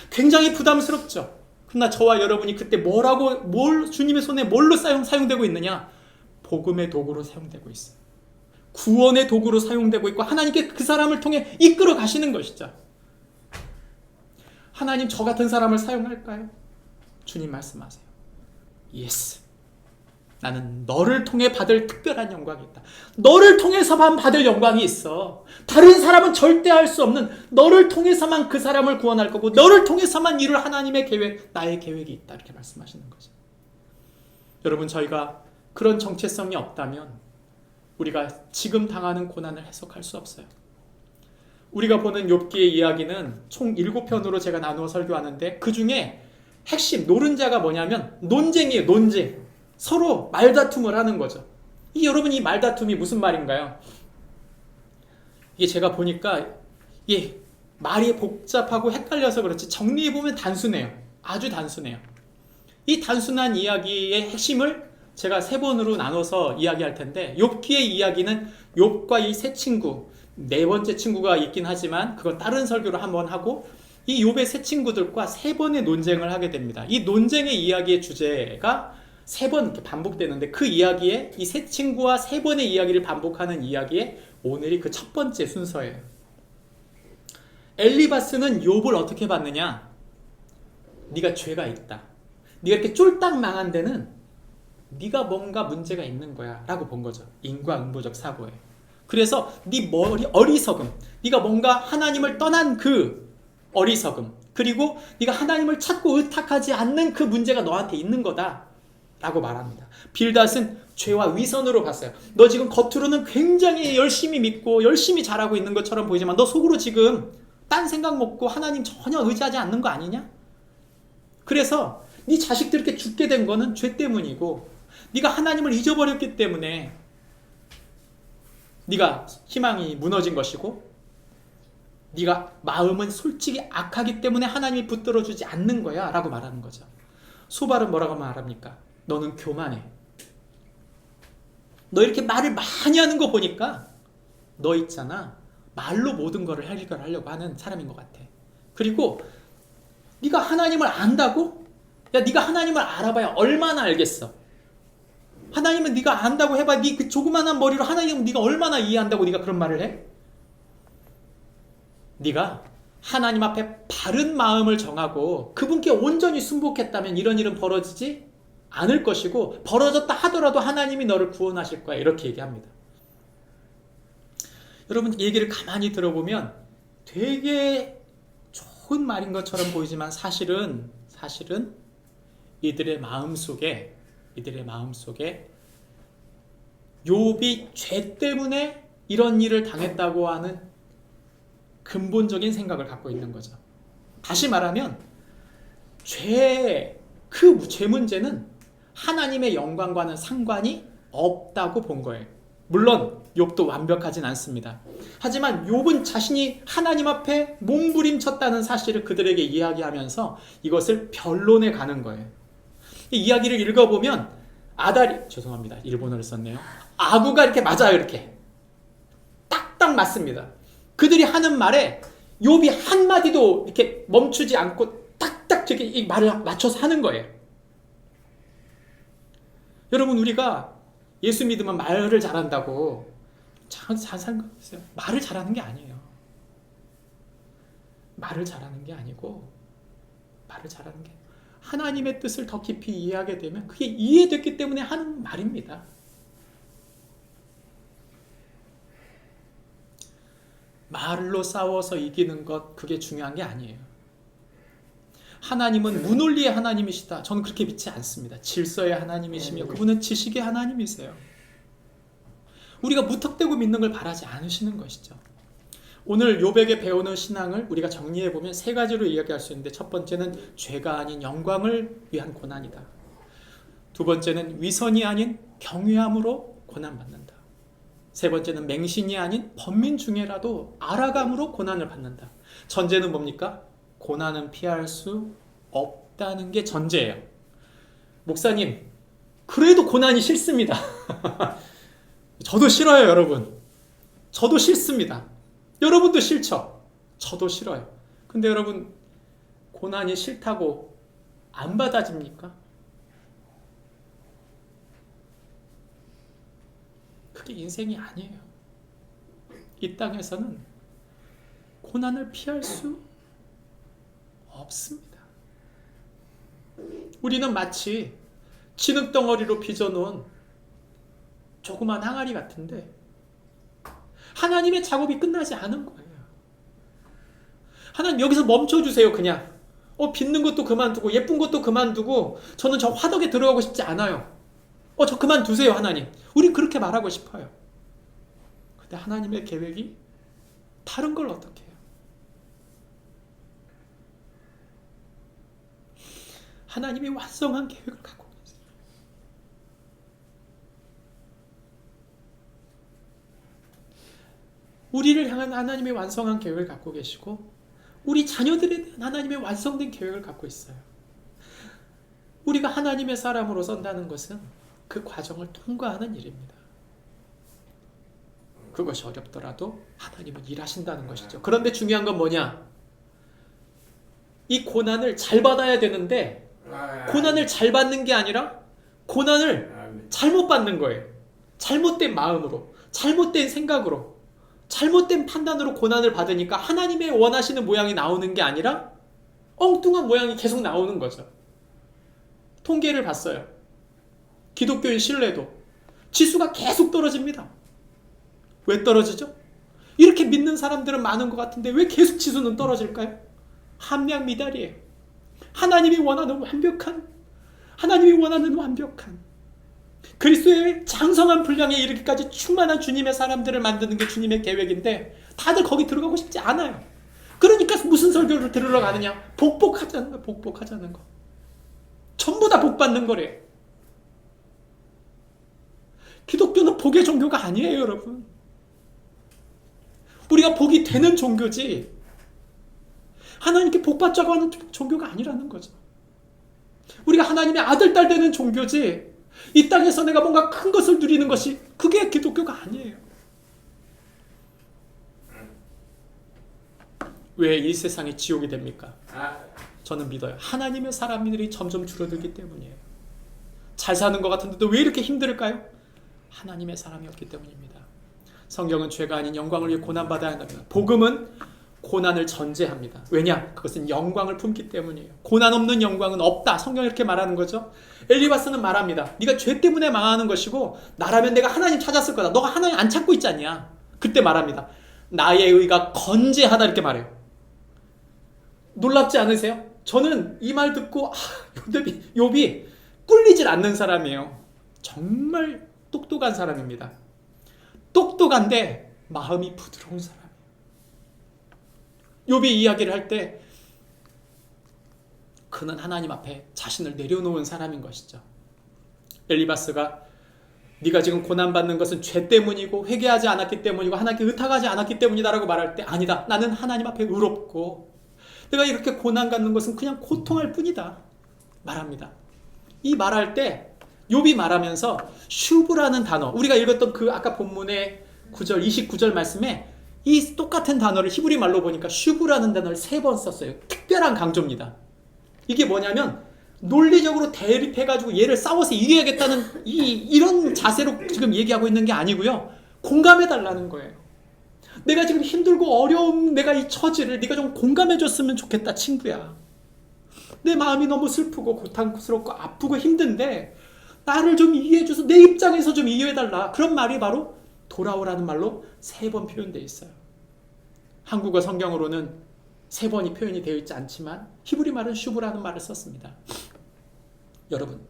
굉장히 부담스럽죠. 그러나 저와 여러분이 그때 뭘 주님의 손에 뭘로 사용되고 있느냐? 복음의 도구로 사용되고 있어요. 구원의 도구로 사용되고 있고 하나님께 그 사람을 통해 이끌어 가시는 것이죠. 하나님 저 같은 사람을 사용할까요? 주님 말씀하세요. 예스. 나는 너를 통해 받을 특별한 영광이 있다. 너를 통해서만 받을 영광이 있어. 다른 사람은 절대 할 수 없는 너를 통해서만 그 사람을 구원할 거고 너를 통해서만 이룰 하나님의 계획, 나의 계획이 있다. 이렇게 말씀하시는 거죠. 여러분 저희가 그런 정체성이 없다면 우리가 지금 당하는 고난을 해석할 수 없어요. 우리가 보는 욥기의 이야기는 총 7편으로 제가 나누어 설교하는데 그 중에 핵심 노른자가 뭐냐면 논쟁이에요. 논쟁. 서로 말다툼을 하는 거죠. 여러분 이 말다툼이 무슨 말인가요? 이게 제가 보니까 말이 복잡하고 헷갈려서 그렇지 정리해보면 단순해요. 아주 단순해요. 이 단순한 이야기의 핵심을 제가 3번으로 나눠서 이야기할 텐데 욥기의 이야기는 욥과 이 세 친구, 4번째 친구가 있긴 하지만 그건 다른 설교로 한번 하고 이 욥의 세 친구들과 3번의 논쟁을 하게 됩니다. 이 논쟁의 이야기의 주제가 3번 이렇게 반복되는데 그 이야기에 이 세 친구와 3번의 이야기를 반복하는 이야기에 오늘이 그 첫 번째 순서예요. 엘리바스는 욥을 어떻게 봤느냐? 네가 죄가 있다. 네가 이렇게 쫄딱 망한 데는 네가 뭔가 문제가 있는 거야 라고 본 거죠. 인과응보적 사고예요. 그래서 네 어리석음, 네가 뭔가 하나님을 떠난 그 어리석음, 그리고 네가 하나님을 찾고 의탁하지 않는 그 문제가 너한테 있는 거다 라고 말합니다. 빌닷은 죄와 위선으로 봤어요. 너 지금 겉으로는 굉장히 열심히 믿고 열심히 잘하고 있는 것처럼 보이지만 너 속으로 지금 딴 생각 먹고 하나님 전혀 의지하지 않는 거 아니냐? 그래서 네 자식들 이렇게 죽게 된 거는 죄 때문이고 네가 하나님을 잊어버렸기 때문에 네가 희망이 무너진 것이고 네가 마음은 솔직히 악하기 때문에 하나님이 붙들어주지 않는 거야 라고 말하는 거죠. 소발은 뭐라고 말합니까? 너는 교만해. 너 이렇게 말을 많이 하는 거 보니까 너 있잖아 말로 모든 거를 해결하려고 하는 사람인 것 같아. 그리고 네가 하나님을 안다고? 야 네가 하나님을 알아봐야 얼마나 알겠어. 하나님은 네가 안다고 해봐. 네 그 조그만한 머리로 하나님은 네가 얼마나 이해한다고 네가 그런 말을 해? 네가 하나님 앞에 바른 마음을 정하고 그분께 온전히 순복했다면 이런 일은 벌어지지 않을 것이고 벌어졌다 하더라도 하나님이 너를 구원하실 거야. 이렇게 얘기합니다. 여러분 얘기를 가만히 들어보면 되게 좋은 말인 것처럼 보이지만 사실은 이들의 마음속에 욥이 죄 때문에 이런 일을 당했다고 하는 근본적인 생각을 갖고 있는 거죠. 다시 말하면 죄 문제는 하나님의 영광과는 상관이 없다고 본 거예요. 물론 욥도 완벽하진 않습니다. 하지만 욥은 자신이 하나님 앞에 몸부림쳤다는 사실을 그들에게 이야기하면서 이것을 변론해 가는 거예요. 이 이야기를 읽어보면 죄송합니다. 일본어를 썼네요. 아구가 이렇게 맞아요. 이렇게 딱딱 맞습니다. 그들이 하는 말에 욥이 한마디도 이렇게 멈추지 않고 딱딱 저렇게 이 말을 맞춰서 하는 거예요. 여러분 우리가 예수 믿으면 말을 잘한다고 잘 살겠어요? 말을 잘하는 게 아니에요. 말을 잘하는 게 아니고 하나님의 뜻을 더 깊이 이해하게 되면 그게 이해됐기 때문에 하는 말입니다. 말로 싸워서 이기는 것, 그게 중요한 게 아니에요. 하나님은 무논리의 하나님이시다. 저는 그렇게 믿지 않습니다. 질서의 하나님이시며 그분은 지식의 하나님이세요. 우리가 무턱대고 믿는 걸 바라지 않으시는 것이죠. 오늘 욥에게 배우는 신앙을 우리가 정리해보면 세 가지로 이야기할 수 있는데, 첫 번째는 죄가 아닌 영광을 위한 고난이다. 두 번째는 위선이 아닌 경외함으로 고난받는다. 세 번째는 맹신이 아닌 번민 중에라도 알아감으로 고난을 받는다. 전제는 뭡니까? 고난은 피할 수 없다는 게 전제예요. 목사님, 그래도 고난이 싫습니다. 저도 싫어요, 여러분. 저도 싫습니다. 여러분도 싫죠? 저도 싫어요. 근데 여러분, 고난이 싫다고 안 받아집니까? 그게 인생이 아니에요. 이 땅에서는 고난을 피할 수 없습니다. 우리는 마치 진흙덩어리로 빚어놓은 조그만 항아리 같은데 하나님의 작업이 끝나지 않은 거예요. 하나님 여기서 멈춰주세요. 그냥 빚는 것도 그만두고 예쁜 것도 그만두고 저는 저 화덕에 들어가고 싶지 않아요. 저 그만두세요. 하나님. 우린 그렇게 말하고 싶어요. 근데 하나님의 계획이 다른 걸 어떻게 해요? 하나님이 완성한 계획을 갖고 계세요. 우리를 향한 하나님의 완성한 계획을 갖고 계시고 우리 자녀들에 대한 하나님의 완성된 계획을 갖고 있어요. 우리가 하나님의 사람으로 선다는 것은 그 과정을 통과하는 일입니다. 그것이 어렵더라도 하나님은 일하신다는 것이죠. 그런데 중요한 건 뭐냐? 이 고난을 잘 받아야 되는데 고난을 잘 받는 게 아니라 고난을 잘못 받는 거예요. 잘못된 마음으로, 잘못된 생각으로, 잘못된 판단으로 고난을 받으니까 하나님의 원하시는 모양이 나오는 게 아니라 엉뚱한 모양이 계속 나오는 거죠. 통계를 봤어요. 기독교인 신뢰도 지수가 계속 떨어집니다. 왜 떨어지죠? 이렇게 믿는 사람들은 많은 것 같은데 왜 계속 지수는 떨어질까요? 함량미달이에요. 하나님이 원하는 완벽한 그리스도의 장성한 분량에 이르기까지 충만한 주님의 사람들을 만드는 게 주님의 계획인데 다들 거기 들어가고 싶지 않아요. 그러니까 무슨 설교를 들으러 가느냐? 복복하자는 거. 전부 다 복받는 거래요. 기독교는 복의 종교가 아니에요, 여러분. 우리가 복이 되는 종교지 하나님께 복받자고 하는 종교가 아니라는 거죠. 우리가 하나님의 아들, 딸 되는 종교지 이 땅에서 내가 뭔가 큰 것을 누리는 것이 그게 기독교가 아니에요. 왜 이 세상이 지옥이 됩니까? 저는 믿어요. 하나님의 사람들이 점점 줄어들기 때문이에요. 잘 사는 것 같은데도 왜 이렇게 힘들까요? 하나님의 사람이었기 때문입니다. 성경은 죄가 아닌 영광을 위해 고난받아야 한답니다. 복음은 고난을 전제합니다. 왜냐? 그것은 영광을 품기 때문이에요. 고난 없는 영광은 없다. 성경이 이렇게 말하는 거죠. 엘리바스는 말합니다. 네가 죄 때문에 망하는 것이고 나라면 내가 하나님 찾았을 거다. 너가 하나님 안 찾고 있지 않냐? 그때 말합니다. 나의 의가 건재하다 이렇게 말해요. 놀랍지 않으세요? 저는 이 말 듣고 욥이 꿀리질 않는 사람이에요. 정말 똑똑한 사람입니다. 똑똑한데 마음이 부드러운 사람이에요. 욥이 이야기를 할 때 그는 하나님 앞에 자신을 내려놓은 사람인 것이죠. 엘리바스가 네가 지금 고난받는 것은 죄 때문이고 회개하지 않았기 때문이고 하나님께 의탁하지 않았기 때문이다라고 말할 때 아니다. 나는 하나님 앞에 의롭고 내가 이렇게 고난 갖는 것은 그냥 고통할 뿐이다 말합니다. 이 말할 때 욥이 말하면서 슈브라는 단어, 우리가 읽었던 그 아까 본문의 9절 29절 말씀에 이 똑같은 단어를 히브리 말로 보니까 슈브라는 단어를 3번 썼어요. 특별한 강조입니다. 이게 뭐냐면 논리적으로 대립해가지고 얘를 싸워서 이겨야겠다는 이런 자세로 지금 얘기하고 있는 게 아니고요. 공감해달라는 거예요. 내가 지금 힘들고 어려운 내가 이 처지를 네가 좀 공감해 줬으면 좋겠다, 친구야. 내 마음이 너무 슬프고 고통스럽고 아프고 힘든데 나를 좀 이해해 줘서 내 입장에서 좀 이해해 달라. 그런 말이 바로 돌아오라는 말로 3번 표현되어 있어요. 한국어 성경으로는 3번이 표현이 되어 있지 않지만 히브리 말은 슈브라는 말을 썼습니다. 여러분,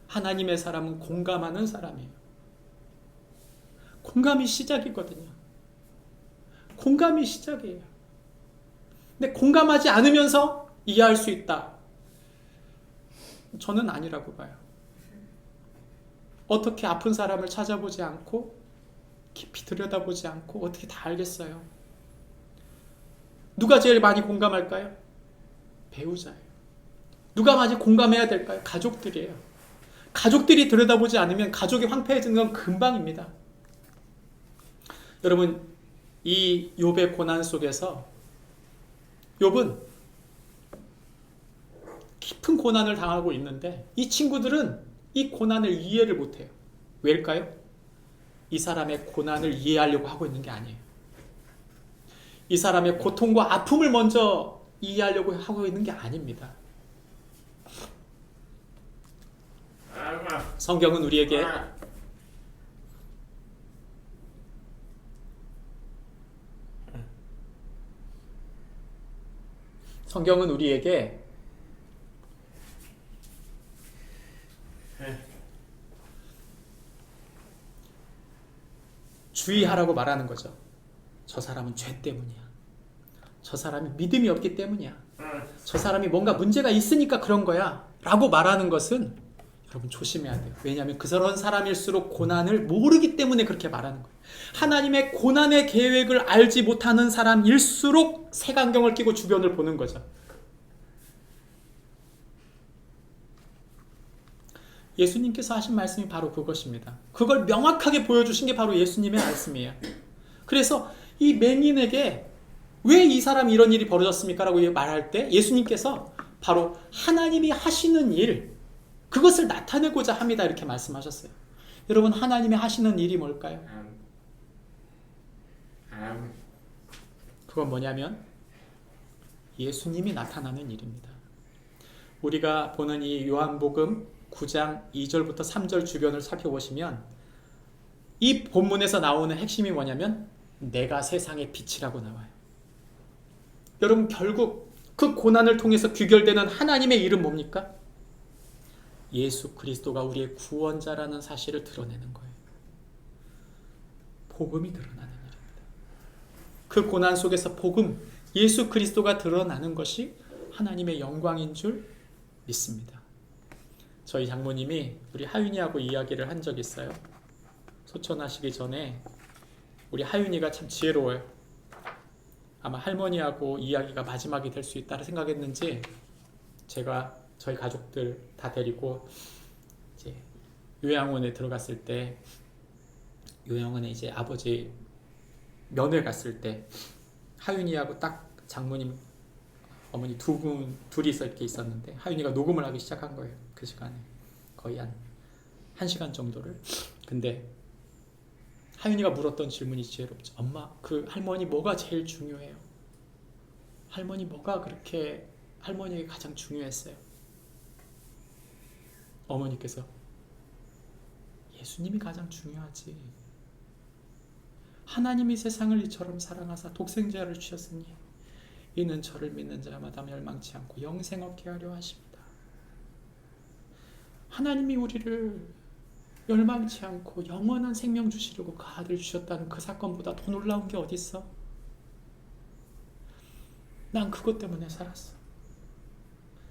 하나님의 사람은 공감하는 사람이에요. 공감이 시작이거든요. 공감이 시작이에요. 근데 공감하지 않으면서 이해할 수 있다. 저는 아니라고 봐요. 어떻게 아픈 사람을 찾아보지 않고 깊이 들여다보지 않고 어떻게 다 알겠어요? 누가 제일 많이 공감할까요? 배우자예요. 누가 많이 공감해야 될까요? 가족들이에요. 가족들이 들여다보지 않으면 가족이 황폐해지는 건 금방입니다. 여러분, 이 욥의 고난 속에서 욥은 깊은 고난을 당하고 있는데 이 친구들은 이 고난을 이해를 못해요. 왜일까요? 이 사람의 고난을 이해하려고 하고 있는 게 아니에요. 이 사람의 고통과 아픔을 먼저 이해하려고 하고 있는 게 아닙니다. 성경은 우리에게 주의하라고 말하는 거죠. 저 사람은 죄 때문이야. 저 사람이 믿음이 없기 때문이야. 저 사람이 뭔가 문제가 있으니까 그런 거야. 라고 말하는 것은 여러분 조심해야 돼요. 왜냐하면 그런 사람일수록 고난을 모르기 때문에 그렇게 말하는 거예요. 하나님의 고난의 계획을 알지 못하는 사람일수록 색안경을 끼고 주변을 보는 거죠. 예수님께서 하신 말씀이 바로 그것입니다. 그걸 명확하게 보여주신 게 바로 예수님의 말씀이에요. 그래서 이 맹인에게 왜 이 사람이 이런 일이 벌어졌습니까? 라고 말할 때 예수님께서 바로 하나님이 하시는 일, 그것을 나타내고자 합니다. 이렇게 말씀하셨어요. 여러분, 하나님이 하시는 일이 뭘까요? 그건 뭐냐면 예수님이 나타나는 일입니다. 우리가 보는 이 요한복음 9장 2절부터 3절 주변을 살펴보시면 이 본문에서 나오는 핵심이 뭐냐면 내가 세상의 빛이라고 나와요. 여러분, 결국 그 고난을 통해서 귀결되는 하나님의 일은 뭡니까? 예수 그리스도가 우리의 구원자라는 사실을 드러내는 거예요. 복음이 드러나는 일입니다. 그 고난 속에서 복음, 예수 그리스도가 드러나는 것이 하나님의 영광인 줄 믿습니다. 저희 장모님이 우리 하윤이하고 이야기를 한 적이 있어요. 소천하시기 전에 우리 하윤이가 참 지혜로워요. 아마 할머니하고 이야기가 마지막이 될 수 있다고 생각했는지 제가 저희 가족들 다 데리고 이제 요양원에 들어갔을 때, 요양원에 이제 아버지 면회 갔을 때 하윤이하고 딱 장모님 어머니 둘이서 이렇게 있었는데 하윤이가 녹음을 하기 시작한 거예요. 그 시간에 거의 한 1시간 정도를. 근데 하윤이가 물었던 질문이 지혜롭죠. 엄마, 그 할머니 뭐가 제일 중요해요? 할머니 뭐가 그렇게 할머니에게 가장 중요했어요? 어머니께서 예수님이 가장 중요하지. 하나님이 세상을 이처럼 사랑하사 독생자를 주셨으니 이는 저를 믿는 자마다 멸망치 않고 영생 얻게 하려 하십니다. 하나님이 우리를 멸망치 않고 영원한 생명 주시려고 그 아들 주셨다는 그 사건보다 더 놀라운 게 어디 있어? 난 그것 때문에 살았어.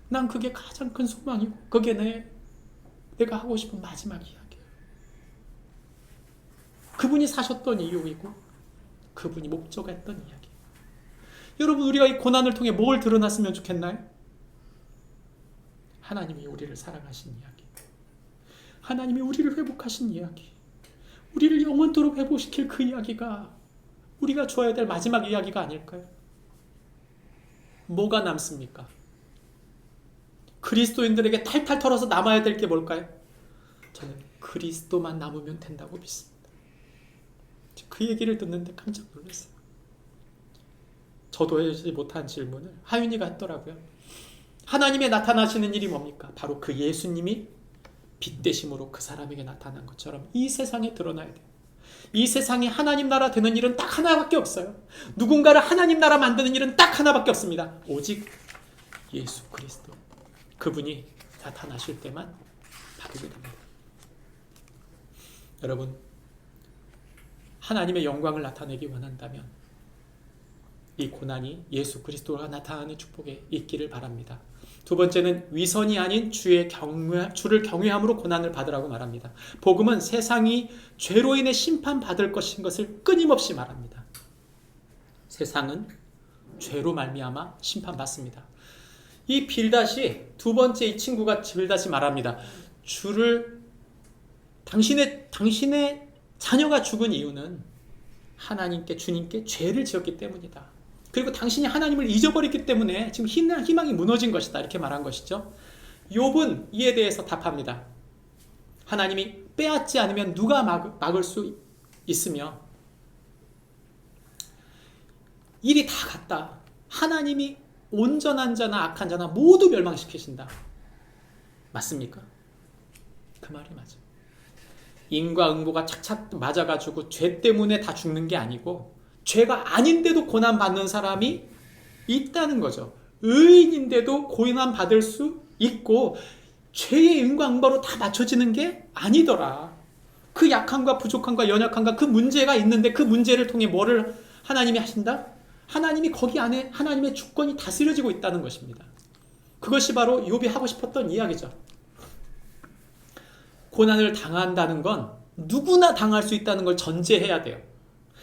난 그게 가장 큰 소망이고 그게 내가 하고 싶은 마지막 이야기야. 그분이 사셨던 이유이고 그분이 목적했던 이야기. 여러분, 우리가 이 고난을 통해 뭘 드러났으면 좋겠나요? 하나님이 우리를 사랑하신 이야기, 하나님이 우리를 회복하신 이야기, 우리를 영원토록 회복시킬 그 이야기가 우리가 줘야 될 마지막 이야기가 아닐까요? 뭐가 남습니까? 그리스도인들에게 탈탈 털어서 남아야 될 게 뭘까요? 저는 그리스도만 남으면 된다고 믿습니다. 그 얘기를 듣는데 깜짝 놀랐어요. 저도 하지 못한 질문을 하윤이가 했더라고요. 하나님의 나타나시는 일이 뭡니까? 바로 그 예수님이 빛 되심으로 그 사람에게 나타난 것처럼 이 세상에 드러나야 돼요. 이 세상에 하나님 나라 되는 일은 딱 하나밖에 없어요. 누군가를 하나님 나라 만드는 일은 딱 하나밖에 없습니다. 오직 예수 그리스도. 그분이 나타나실 때만 바르게 됩니다. 여러분, 하나님의 영광을 나타내기 원한다면 이 고난이 예수 그리스도가 나타나는 축복에 있기를 바랍니다. 두 번째는 위선이 아닌 주를 경외함으로 고난을 받으라고 말합니다. 복음은 세상이 죄로 인해 심판받을 것인 것을 끊임없이 말합니다. 세상은 죄로 말미암아 심판받습니다. 이 빌닷이 두 번째 이 친구가 빌닷이 말합니다. 당신의 자녀가 죽은 이유는 하나님께 주님께 죄를 지었기 때문이다. 그리고 당신이 하나님을 잊어버렸기 때문에 지금 희망이 무너진 것이다. 이렇게 말한 것이죠. 욥은 이에 대해서 답합니다. 하나님이 빼앗지 않으면 누가 막을 수 있으며 일이 다 같다. 하나님이 온전한 자나 악한 자나 모두 멸망시키신다. 맞습니까? 그 말이 맞아요. 인과응보가 착착 맞아가지고 죄 때문에 다 죽는 게 아니고 죄가 아닌데도 고난받는 사람이 있다는 거죠. 의인인데도 고난받을 수 있고 죄의 인과응보로 다 맞춰지는 게 아니더라. 그 약함과 부족함과 연약함과 그 문제가 있는데 그 문제를 통해 뭐를 하나님이 하신다? 하나님이 거기 안에 하나님의 주권이 다스려지고 있다는 것입니다. 그것이 바로 욥이 하고 싶었던 이야기죠. 고난을 당한다는 건 누구나 당할 수 있다는 걸 전제해야 돼요.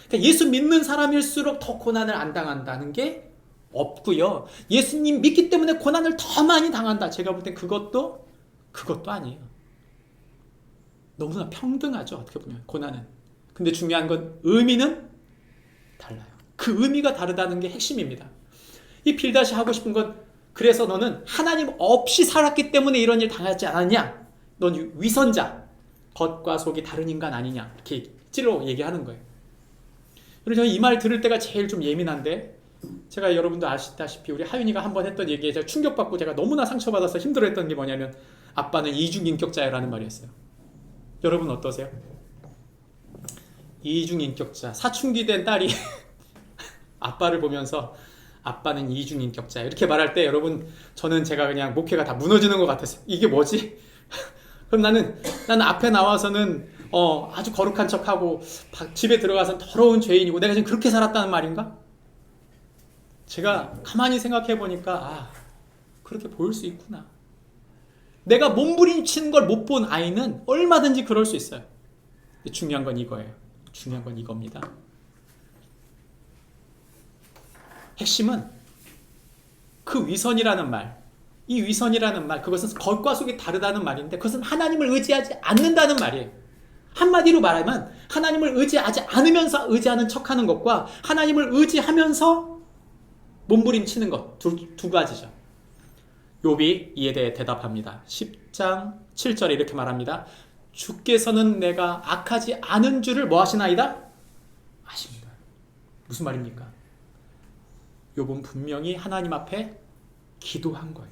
그러니까 예수 믿는 사람일수록 더 고난을 안 당한다는 게 없고요. 예수님 믿기 때문에 고난을 더 많이 당한다. 제가 볼 땐 그것도 아니에요. 너무나 평등하죠. 어떻게 보면 고난은. 근데 중요한 건 의미는 달라요. 그 의미가 다르다는 게 핵심입니다. 이 빌닷이 하고 싶은 건 그래서 너는 하나님 없이 살았기 때문에 이런 일 당하지 않았냐? 넌 위선자, 겉과 속이 다른 인간 아니냐? 이렇게 찔러 얘기하는 거예요. 그리고 저는 이 말 들을 때가 제일 좀 예민한데 제가 여러분도 아시다시피 우리 하윤이가 한번 했던 얘기에 제가 충격받고 제가 너무나 상처받아서 힘들어했던 게 뭐냐면 아빠는 이중인격자라는 말이었어요. 여러분 어떠세요? 이중인격자, 사춘기 된 딸이 아빠를 보면서 아빠는 이중인격자야 이렇게 말할 때 여러분 저는 제가 그냥 목회가 다 무너지는 것 같았어요. 이게 뭐지? 그럼 나는 앞에 나와서는 아주 거룩한 척하고 집에 들어가서 더러운 죄인이고 내가 지금 그렇게 살았다는 말인가? 제가 가만히 생각해 보니까 그렇게 보일 수 있구나. 내가 몸부림치는 걸 못 본 아이는 얼마든지 그럴 수 있어요. 중요한 건 이거예요. 중요한 건 이겁니다. 핵심은 그 위선이라는 말, 이 위선이라는 말, 그것은 겉과 속이 다르다는 말인데 그것은 하나님을 의지하지 않는다는 말이에요. 한마디로 말하면 하나님을 의지하지 않으면서 의지하는 척하는 것과 하나님을 의지하면서 몸부림치는 것 두 가지죠. 욥이 이에 대해 대답합니다. 10장 7절에 이렇게 말합니다. 주께서는 내가 악하지 않은 줄을 뭐 하시나이다? 아십니다. 무슨 말입니까? 욥은 분명히 하나님 앞에 기도한 거예요.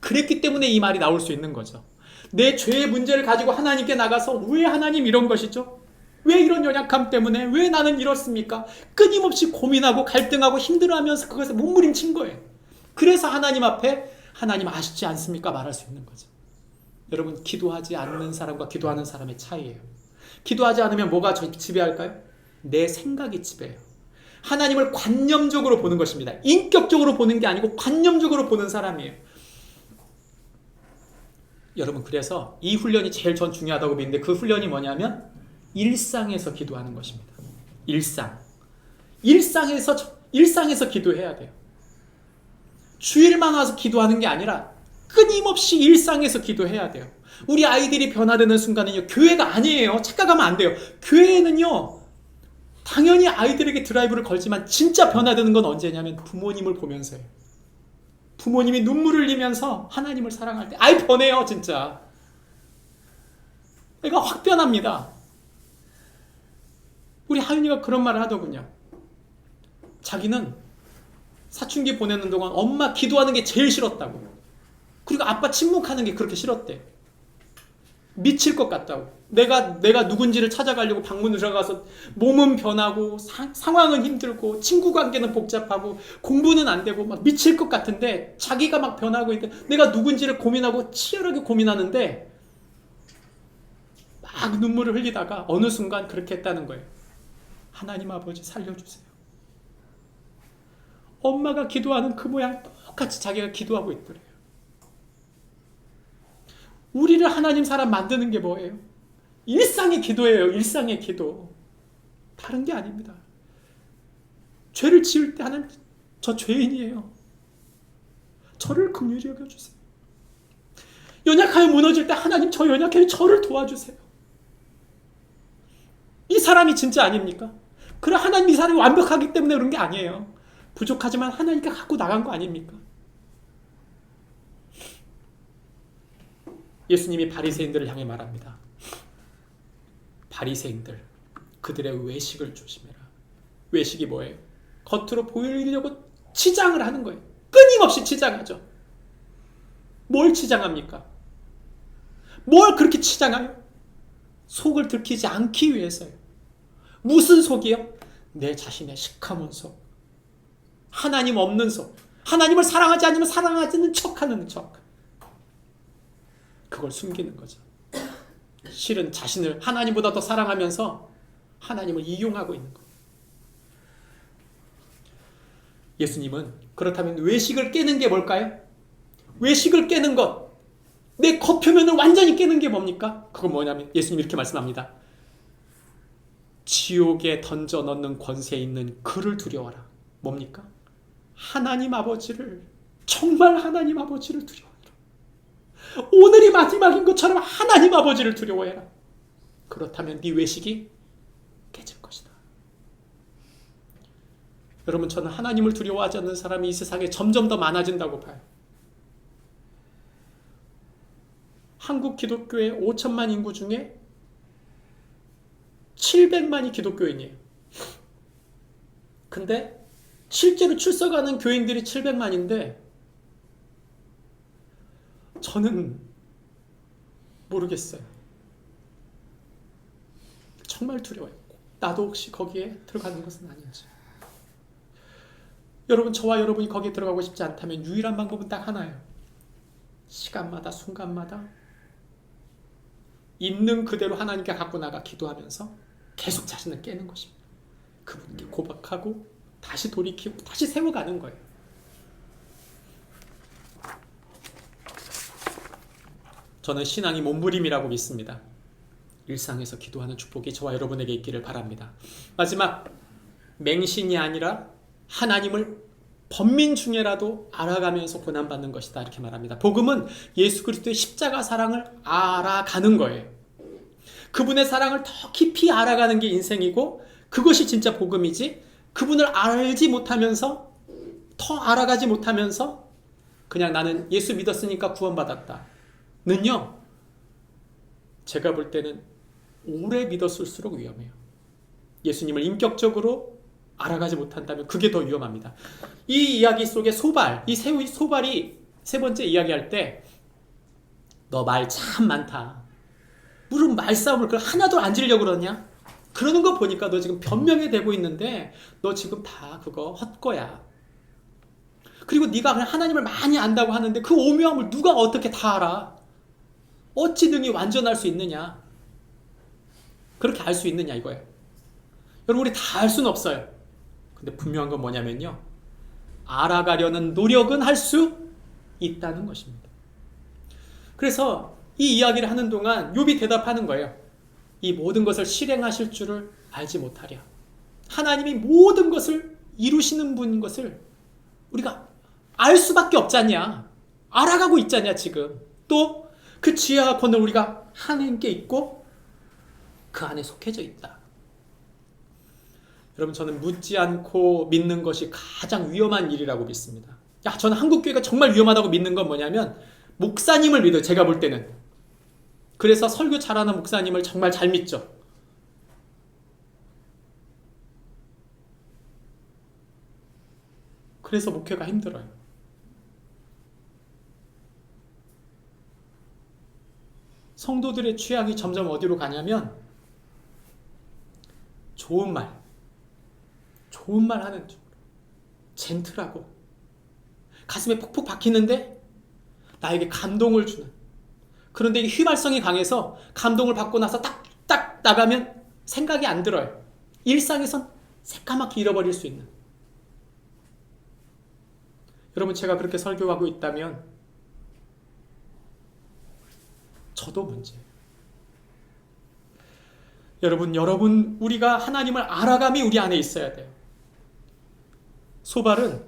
그랬기 때문에 이 말이 나올 수 있는 거죠. 내 죄의 문제를 가지고 하나님께 나가서 왜 하나님 이런 것이죠? 왜 이런 연약함 때문에 왜 나는 이렇습니까? 끊임없이 고민하고 갈등하고 힘들어하면서 그것에 몸부림친 거예요. 그래서 하나님 앞에 하나님 아시지 않습니까? 말할 수 있는 거죠. 여러분 기도하지 않는 사람과 기도하는 사람의 차이예요. 기도하지 않으면 뭐가 지배할까요? 내 생각이 지배해요. 하나님을 관념적으로 보는 것입니다. 인격적으로 보는 게 아니고 관념적으로 보는 사람이에요. 여러분 그래서 이 훈련이 제일 전 중요하다고 믿는데 그 훈련이 뭐냐면 일상에서 기도하는 것입니다. 일상에서 기도해야 돼요. 주일만 와서 기도하는 게 아니라 끊임없이 일상에서 기도해야 돼요. 우리 아이들이 변화되는 순간은요 교회가 아니에요. 착각하면 안 돼요. 교회는요 당연히 아이들에게 드라이브를 걸지만 진짜 변화되는 건 언제냐면 부모님을 보면서예요. 부모님이 눈물을 흘리면서 하나님을 사랑할 때 아이 변해요 진짜. 애가 확 변합니다. 우리 하윤이가 그런 말을 하더군요. 자기는 사춘기 보내는 동안 엄마 기도하는 게 제일 싫었다고. 그리고 아빠 침묵하는 게 그렇게 싫었대. 미칠 것 같다고. 내가 누군지를 찾아가려고 방문을 들어가서 몸은 변하고 상황은 힘들고 친구 관계는 복잡하고 공부는 안 되고 막 미칠 것 같은데 자기가 막 변하고 있는데 내가 누군지를 고민하고 치열하게 고민하는데 막 눈물을 흘리다가 어느 순간 그렇게 했다는 거예요. 하나님 아버지 살려주세요. 엄마가 기도하는 그 모양 똑같이 자기가 기도하고 있더래요. 우리를 하나님 사람 만드는 게 뭐예요? 일상의 기도예요. 일상의 기도. 다른 게 아닙니다. 죄를 지을 때 하나님, 저 죄인이에요. 저를 긍휼히 여겨주세요. 연약하여 무너질 때 하나님 저 연약해요. 저를 도와주세요. 이 사람이 진짜 아닙니까? 그래 하나님 이 사람이 완벽하기 때문에 그런 게 아니에요. 부족하지만 하나님께 갖고 나간 거 아닙니까? 예수님이 바리새인들을 향해 말합니다. 바리새인들, 그들의 외식을 조심해라. 외식이 뭐예요? 겉으로 보이려고 치장을 하는 거예요. 끊임없이 치장하죠. 뭘 치장합니까? 뭘 그렇게 치장해요? 속을 들키지 않기 위해서요. 무슨 속이요? 내 자신의 시커먼 속. 하나님 없는 속. 하나님을 사랑하지 않으면 사랑하지는 척하는 척. 그걸 숨기는 거죠. 실은 자신을 하나님보다 더 사랑하면서 하나님을 이용하고 있는 거예요. 예수님은 그렇다면 외식을 깨는 게 뭘까요? 외식을 깨는 것, 내 겉표면을 완전히 깨는 게 뭡니까? 그건 뭐냐면 예수님이 이렇게 말씀합니다. 지옥에 던져 넣는 권세 있는 그를 두려워라. 뭡니까? 하나님 아버지를, 정말 하나님 아버지를 두려워해라. 오늘이 마지막인 것처럼 하나님 아버지를 두려워해라. 그렇다면 네 외식이 깨질 것이다. 여러분, 저는 하나님을 두려워하지 않는 사람이 이 세상에 점점 더 많아진다고 봐요. 한국 기독교의 5천만 인구 중에 700만이 기독교인이에요. 근데 실제로 출석하는 교인들이 700만인데 저는 모르겠어요. 정말 두려워요. 나도 혹시 거기에 들어가는 것은 아닌지. 여러분, 저와 여러분이 거기에 들어가고 싶지 않다면 유일한 방법은 딱 하나예요. 시간마다 순간마다 있는 그대로 하나님께 갖고 나가 기도하면서 계속 자신을 깨는 것입니다. 그분께 고백하고 다시 돌이키고 다시 세워가는 거예요. 저는 신앙이 몸부림이라고 믿습니다. 일상에서 기도하는 축복이 저와 여러분에게 있기를 바랍니다. 마지막, 맹신이 아니라 하나님을 번민 중에라도 알아가면서 고난받는 것이다, 이렇게 말합니다. 복음은 예수 그리스도의 십자가 사랑을 알아가는 거예요. 그분의 사랑을 더 깊이 알아가는 게 인생이고 그것이 진짜 복음이지, 그분을 알지 못하면서, 더 알아가지 못하면서 그냥 나는 예수 믿었으니까 구원받았다 는요, 제가 볼 때는 오래 믿었을수록 위험해요. 예수님을 인격적으로 알아가지 못한다면 그게 더 위험합니다. 이 이야기 속에 소발, 이 소발이 세 번째 이야기할 때 너 말 참 많다. 무슨 말싸움을 그걸 하나도 안 지려고 그러냐? 그러는 거 보니까 너 지금 변명이 되고 있는데 너 지금 다 그거 헛거야. 그리고 네가 그냥 하나님을 많이 안다고 하는데 그 오묘함을 누가 어떻게 다 알아? 어찌 능히 완전할 수 있느냐? 그렇게 알 수 있느냐 이거예요. 여러분, 우리 다 알 수는 없어요. 근데 분명한 건 뭐냐면요, 알아가려는 노력은 할 수 있다는 것입니다. 그래서 이 이야기를 하는 동안 욥이 대답하는 거예요. 이 모든 것을 실행하실 줄을 알지 못하랴. 하나님이 모든 것을 이루시는 분인 것을 우리가 알 수밖에 없잖냐. 알아가고 있잖냐 지금. 또 그 지혜와 권을 우리가 하나님께 있고 그 안에 속해져 있다. 여러분, 저는 묻지 않고 믿는 것이 가장 위험한 일이라고 믿습니다. 저는 한국교회가 정말 위험하다고 믿는 건 뭐냐면 목사님을 믿어요. 제가 볼 때는. 그래서 설교 잘하는 목사님을 정말 잘 믿죠. 그래서 목회가 힘들어요. 성도들의 취향이 점점 어디로 가냐면 좋은 말 하는 쪽으로, 젠틀하고 가슴에 푹푹 박히는데 나에게 감동을 주는, 그런데 이게 휘발성이 강해서 감동을 받고 나서 딱 나가면 생각이 안 들어요. 일상에선 새까맣게 잃어버릴 수 있는. 여러분, 제가 그렇게 설교하고 있다면 저도 문제예요. 여러분, 우리가 하나님을 알아감이 우리 안에 있어야 돼요. 소발은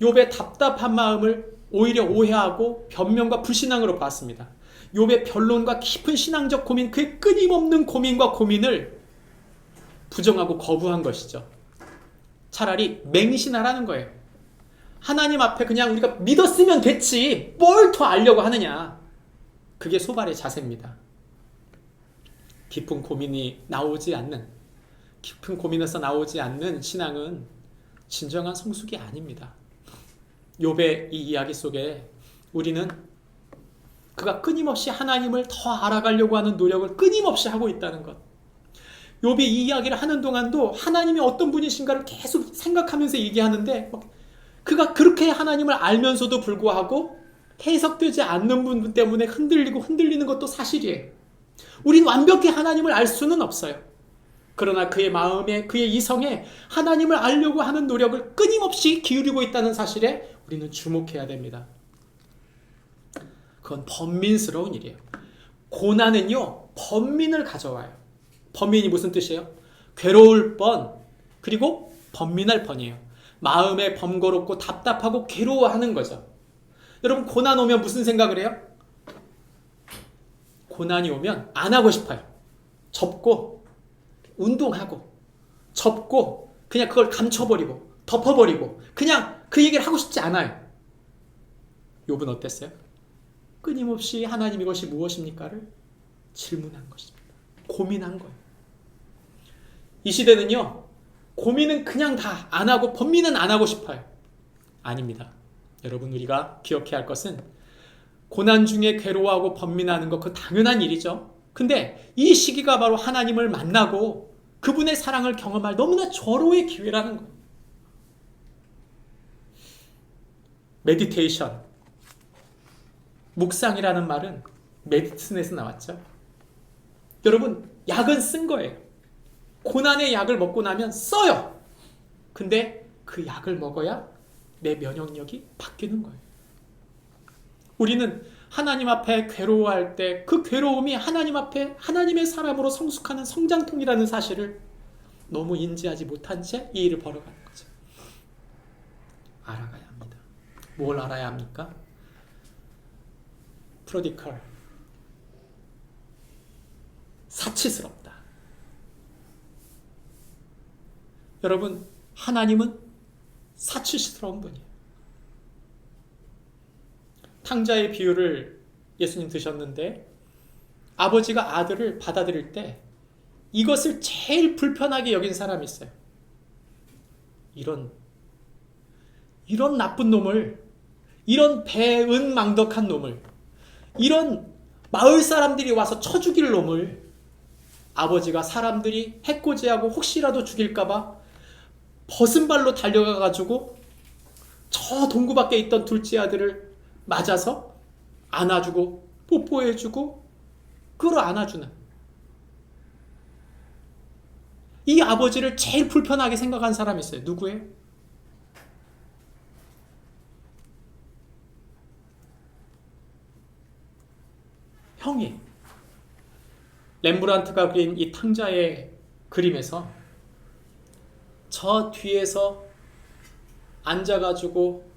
욥의 답답한 마음을 오히려 오해하고 변명과 불신앙으로 봤습니다. 욥의 변론과 깊은 신앙적 고민, 그의 끊임없는 고민과 고민을 부정하고 거부한 것이죠. 차라리 맹신하라는 거예요. 하나님 앞에 그냥 우리가 믿었으면 됐지 뭘 더 알려고 하느냐. 그게 소발의 자세입니다. 깊은 고민이 나오지 않는, 깊은 고민에서 나오지 않는 신앙은 진정한 성숙이 아닙니다. 욥의 이 이야기 속에 우리는 그가 끊임없이 하나님을 더 알아가려고 하는 노력을 끊임없이 하고 있다는 것. 욥이 이 이야기를 하는 동안도 하나님이 어떤 분이신가를 계속 생각하면서 얘기하는데, 그가 그렇게 하나님을 알면서도 불구하고 해석되지 않는 부분 때문에 흔들리는 것도 사실이에요. 우린 완벽히 하나님을 알 수는 없어요. 그러나 그의 마음에, 그의 이성에 하나님을 알려고 하는 노력을 끊임없이 기울이고 있다는 사실에 우리는 주목해야 됩니다. 그건 번민스러운 일이에요. 고난은요, 번민을 가져와요. 번민이 무슨 뜻이에요? 괴로울 번, 그리고 번민할 번이에요. 마음에 번거롭고 답답하고 괴로워하는 거죠. 여러분, 고난 오면 무슨 생각을 해요? 고난이 오면 안 하고 싶어요. 접고, 운동하고, 접고, 그냥 그걸 감춰버리고, 덮어버리고, 그냥 그 얘기를 하고 싶지 않아요. 욥은 어땠어요? 끊임없이 하나님 이것이 무엇입니까를 질문한 것입니다. 고민한 거예요. 이 시대는요, 고민은 그냥 다 안 하고 번민은 안 하고 싶어요. 아닙니다. 여러분, 우리가 기억해야 할 것은 고난 중에 괴로워하고 번민하는 것, 그거 당연한 일이죠. 근데 이 시기가 바로 하나님을 만나고 그분의 사랑을 경험할 너무나 절호의 기회라는 거예요. 메디테이션, 묵상이라는 말은 메디슨에서 나왔죠. 여러분, 약은 쓴 거예요. 고난의 약을 먹고 나면 써요. 근데 그 약을 먹어야 내 면역력이 바뀌는 거예요. 우리는 하나님 앞에 괴로워할 때 그 괴로움이 하나님 앞에 하나님의 사람으로 성숙하는 성장통이라는 사실을 너무 인지하지 못한 채 이 일을 벌어가는 거죠. 알아가야 합니다. 뭘 알아야 합니까? 프로디컬, 사치스럽다. 여러분, 하나님은 사치스러운 분이에요. 탕자의 비유를 예수님 드셨는데, 아버지가 아들을 받아들일 때 이것을 제일 불편하게 여긴 사람이 있어요. 이런 나쁜 놈을, 이런 배은망덕한 놈을, 이런 마을 사람들이 와서 쳐 죽일 놈을 아버지가 사람들이 해코지하고 혹시라도 죽일까봐 벗은 발로 달려가가지고 저 동구 밖에 있던 둘째 아들을 맞아서 안아주고 뽀뽀해주고 끌어안아주는, 이 아버지를 제일 불편하게 생각한 사람이 있어요. 누구예요? 형이. 렘브란트가 그린 이 탕자의 그림에서 저 뒤에서 앉아가지고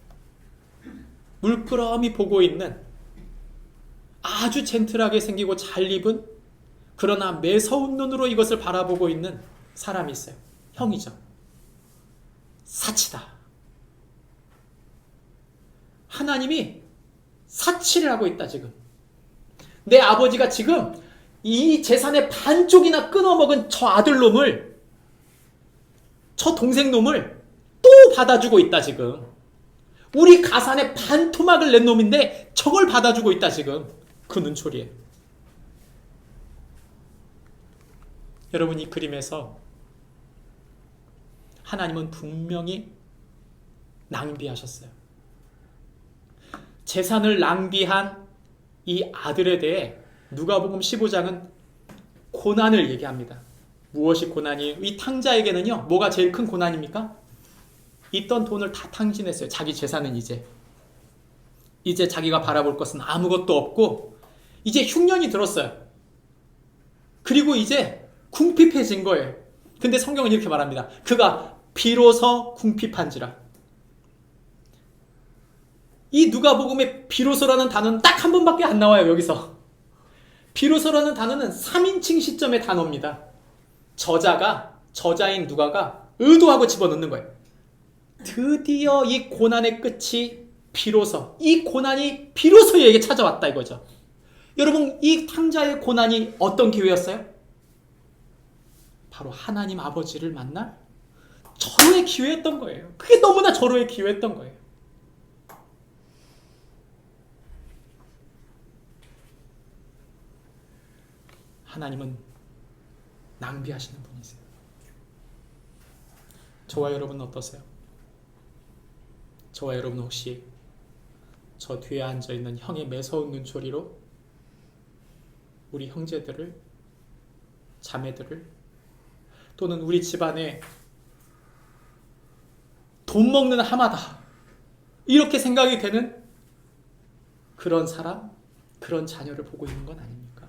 물끄러미 보고 있는, 아주 젠틀하게 생기고 잘 입은, 그러나 매서운 눈으로 이것을 바라보고 있는 사람이 있어요. 형이죠. 사치다. 하나님이 사치를 하고 있다. 지금 내 아버지가 지금 이 재산의 반쪽이나 끊어먹은 저 아들놈을, 저 동생놈을 또 받아주고 있다. 지금 우리 가산에 반토막을 낸 놈인데 저걸 받아주고 있다 지금. 그 눈초리에. 여러분 이 그림에서 하나님은 분명히 낭비하셨어요. 재산을 낭비한 이 아들에 대해 누가복음 15장은 고난을 얘기합니다. 무엇이 고난이에요? 이 탕자에게는요, 뭐가 제일 큰 고난입니까? 있던 돈을 다 탕진했어요. 자기 재산은 이제 자기가 바라볼 것은 아무것도 없고 이제 흉년이 들었어요. 그리고 이제 궁핍해진 거예요. 근데 성경은 이렇게 말합니다. 그가 비로소 궁핍한지라. 이 누가복음에 비로소라는 단어는 딱 한 번밖에 안 나와요. 여기서 비로소라는 단어는 3인칭 시점의 단어입니다. 저자인 누가가 의도하고 집어넣는 거예요. 드디어 이 고난의 끝이 비로소, 이 고난이 비로소 얘에게 찾아왔다 이거죠. 여러분 이 탕자의 고난이 어떤 기회였어요? 바로 하나님 아버지를 만날 절호의 기회였던 거예요. 그게 너무나 절호의 기회였던 거예요. 하나님은 낭비하시는 분이세요. 저와 여러분은 어떠세요? 저와 여러분 혹시 저 뒤에 앉아있는 형의 매서운 눈초리로 우리 형제들을, 자매들을, 또는 우리 집안에 돈 먹는 하마다 이렇게 생각이 되는 그런 사람, 그런 자녀를 보고 있는 건 아닙니까?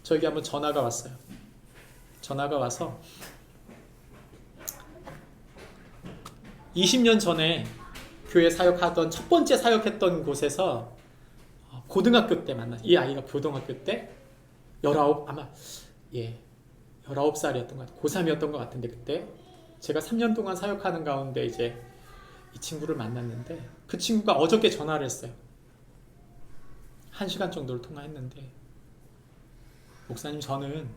저에게 한번 전화가 왔어요. 전화가 와서 20년 전에 교회 사역하던 첫 번째 사역했던 곳에서 고등학교 때 만났어요. 이 아이가 고등학교 때 19살이었던 것 같아요. 고3이었던 것 같은데 그때 제가 3년 동안 사역하는 가운데 이제 이 친구를 만났는데 그 친구가 어저께 전화를 했어요. 1시간 정도를 통화했는데 목사님 저는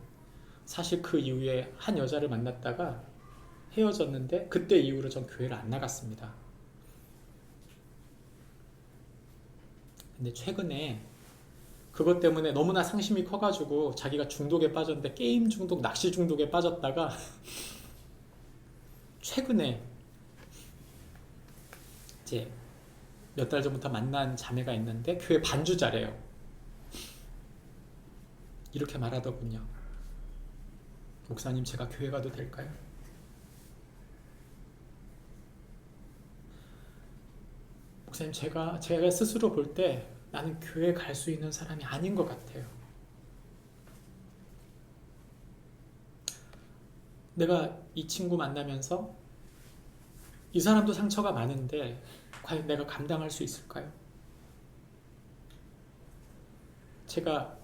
사실 그 이후에 한 여자를 만났다가 헤어졌는데 그때 이후로 전 교회를 안 나갔습니다. 근데 최근에 그것 때문에 너무나 상심이 커가지고 자기가 중독에 빠졌는데 게임 중독, 낚시 중독에 빠졌다가 최근에 이제 몇 달 전부터 만난 자매가 있는데 교회 반주자래요. 이렇게 말하더군요. 목사님 제가 교회 가도 될까요? 목사님 제가 스스로 볼 때 나는 교회 갈 수 있는 사람이 아닌 것 같아요. 내가 이 친구 만나면서 이 사람도 상처가 많은데 과연 내가 감당할 수 있을까요? 제가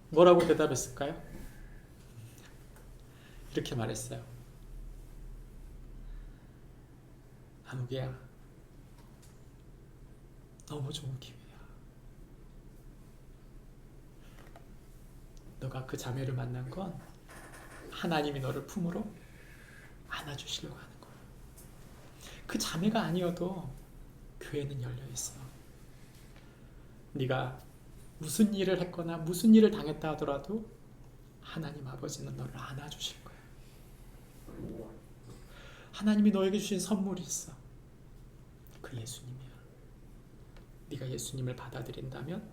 뭐라고 대답했을까요? 이렇게 말했어요. 한욱이야, 너무 좋은 기회야. 너가 그 자매를 만난 건 하나님이 너를 품으로 안아주시려고 하는 거야. 그 자매가 아니어도 교회는 열려있어. 네가 무슨 일을 했거나 무슨 일을 당했다 하더라도 하나님 아버지는 너를 안아주실 거야. 하나님이 너에게 주신 선물이 있어. 그 예수님이야. 네가 예수님을 받아들인다면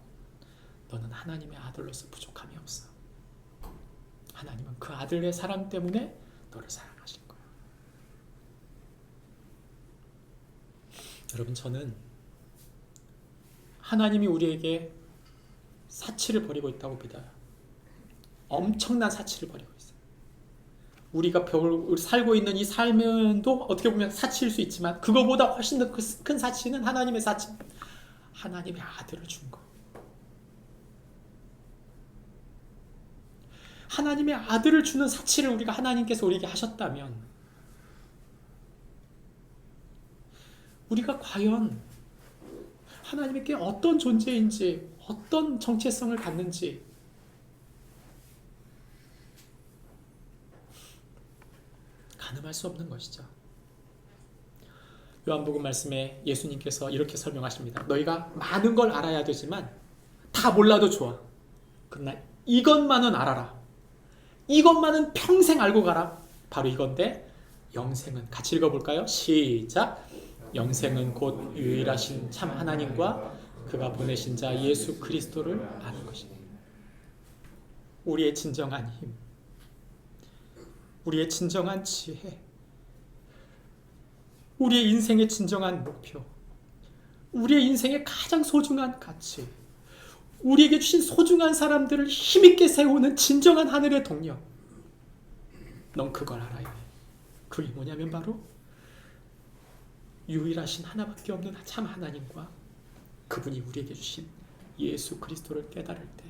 너는 하나님의 아들로서 부족함이 없어. 하나님은 그 아들의 사랑 때문에 너를 사랑하실 거야. 여러분 저는 하나님이 우리에게 사치를 벌이고 있다고 믿어요. 엄청난 사치를 벌이고 있어요. 우리가 살고 있는 이 삶도 어떻게 보면 사치일 수 있지만 그거보다 훨씬 더 큰 사치는 하나님의 사치. 하나님의 아들을 준 거. 하나님의 아들을 주는 사치를 우리가 하나님께서 우리에게 하셨다면 우리가 과연 하나님께 어떤 존재인지 어떤 정체성을 갖는지 가늠할 수 없는 것이죠. 요한복음 말씀에 예수님께서 이렇게 설명하십니다. 너희가 많은 걸 알아야 되지만 다 몰라도 좋아. 그러나 이것만은 알아라. 이것만은 평생 알고 가라. 바로 이건데 영생은 같이 읽어볼까요? 시작. 영생은 곧 유일하신 참 하나님과 그가 보내신 자 예수 그리스도를 아는 것입니다. 우리의 진정한 힘, 우리의 진정한 지혜, 우리의 인생의 진정한 목표, 우리의 인생의 가장 소중한 가치, 우리에게 주신 소중한 사람들을 힘있게 세우는 진정한 하늘의 동력. 넌 그걸 알아야 해. 그게 뭐냐면 바로 유일하신 하나밖에 없는 참 하나님과 그분이 우리에게 주신 예수 그리스도를 깨달을 때,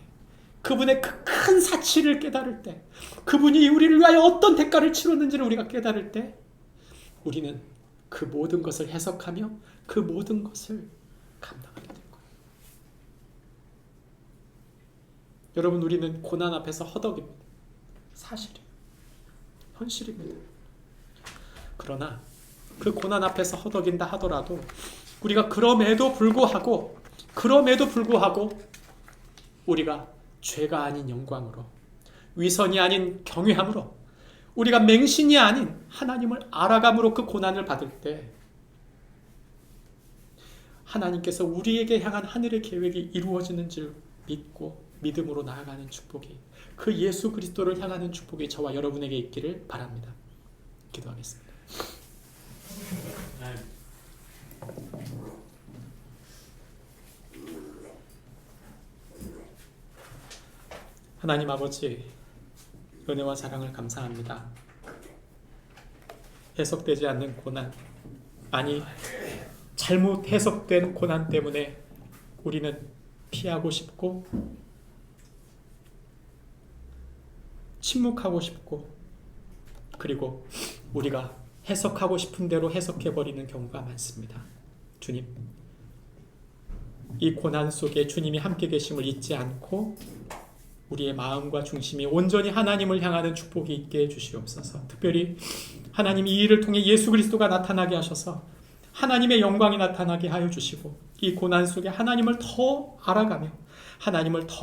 그분의 그 큰 사치를 깨달을 때, 그분이 우리를 위하여 어떤 대가를 치렀는지를 우리가 깨달을 때 우리는 그 모든 것을 해석하며 그 모든 것을 감당하게 될 거예요. 여러분, 우리는 고난 앞에서 허덕입니다. 사실이에요. 현실입니다. 그러나 그 고난 앞에서 허덕인다 하더라도 우리가 그럼에도 불구하고 우리가 죄가 아닌 영광으로, 위선이 아닌 경외함으로, 우리가 맹신이 아닌 하나님을 알아감으로 그 고난을 받을 때 하나님께서 우리에게 향한 하늘의 계획이 이루어지는 줄 믿고 믿음으로 나아가는 축복이, 그 예수 그리스도를 향하는 축복이 저와 여러분에게 있기를 바랍니다. 기도하겠습니다. 하나님 아버지, 은혜와 사랑을 감사합니다. 해석되지 않는 고난, 아니 잘못 해석된 고난 때문에 우리는 피하고 싶고 침묵하고 싶고, 그리고 우리가 해석하고 싶은 대로 해석해버리는 경우가 많습니다. 주님, 이 고난 속에 주님이 함께 계심을 잊지 않고 우리의 마음과 중심이 온전히 하나님을 향하는 축복이 있게 해주시옵소서. 특별히 하나님이 이 일을 통해 예수 그리스도가 나타나게 하셔서 하나님의 영광이 나타나게 하여 주시고, 이 고난 속에 하나님을 더 알아가며 하나님을 더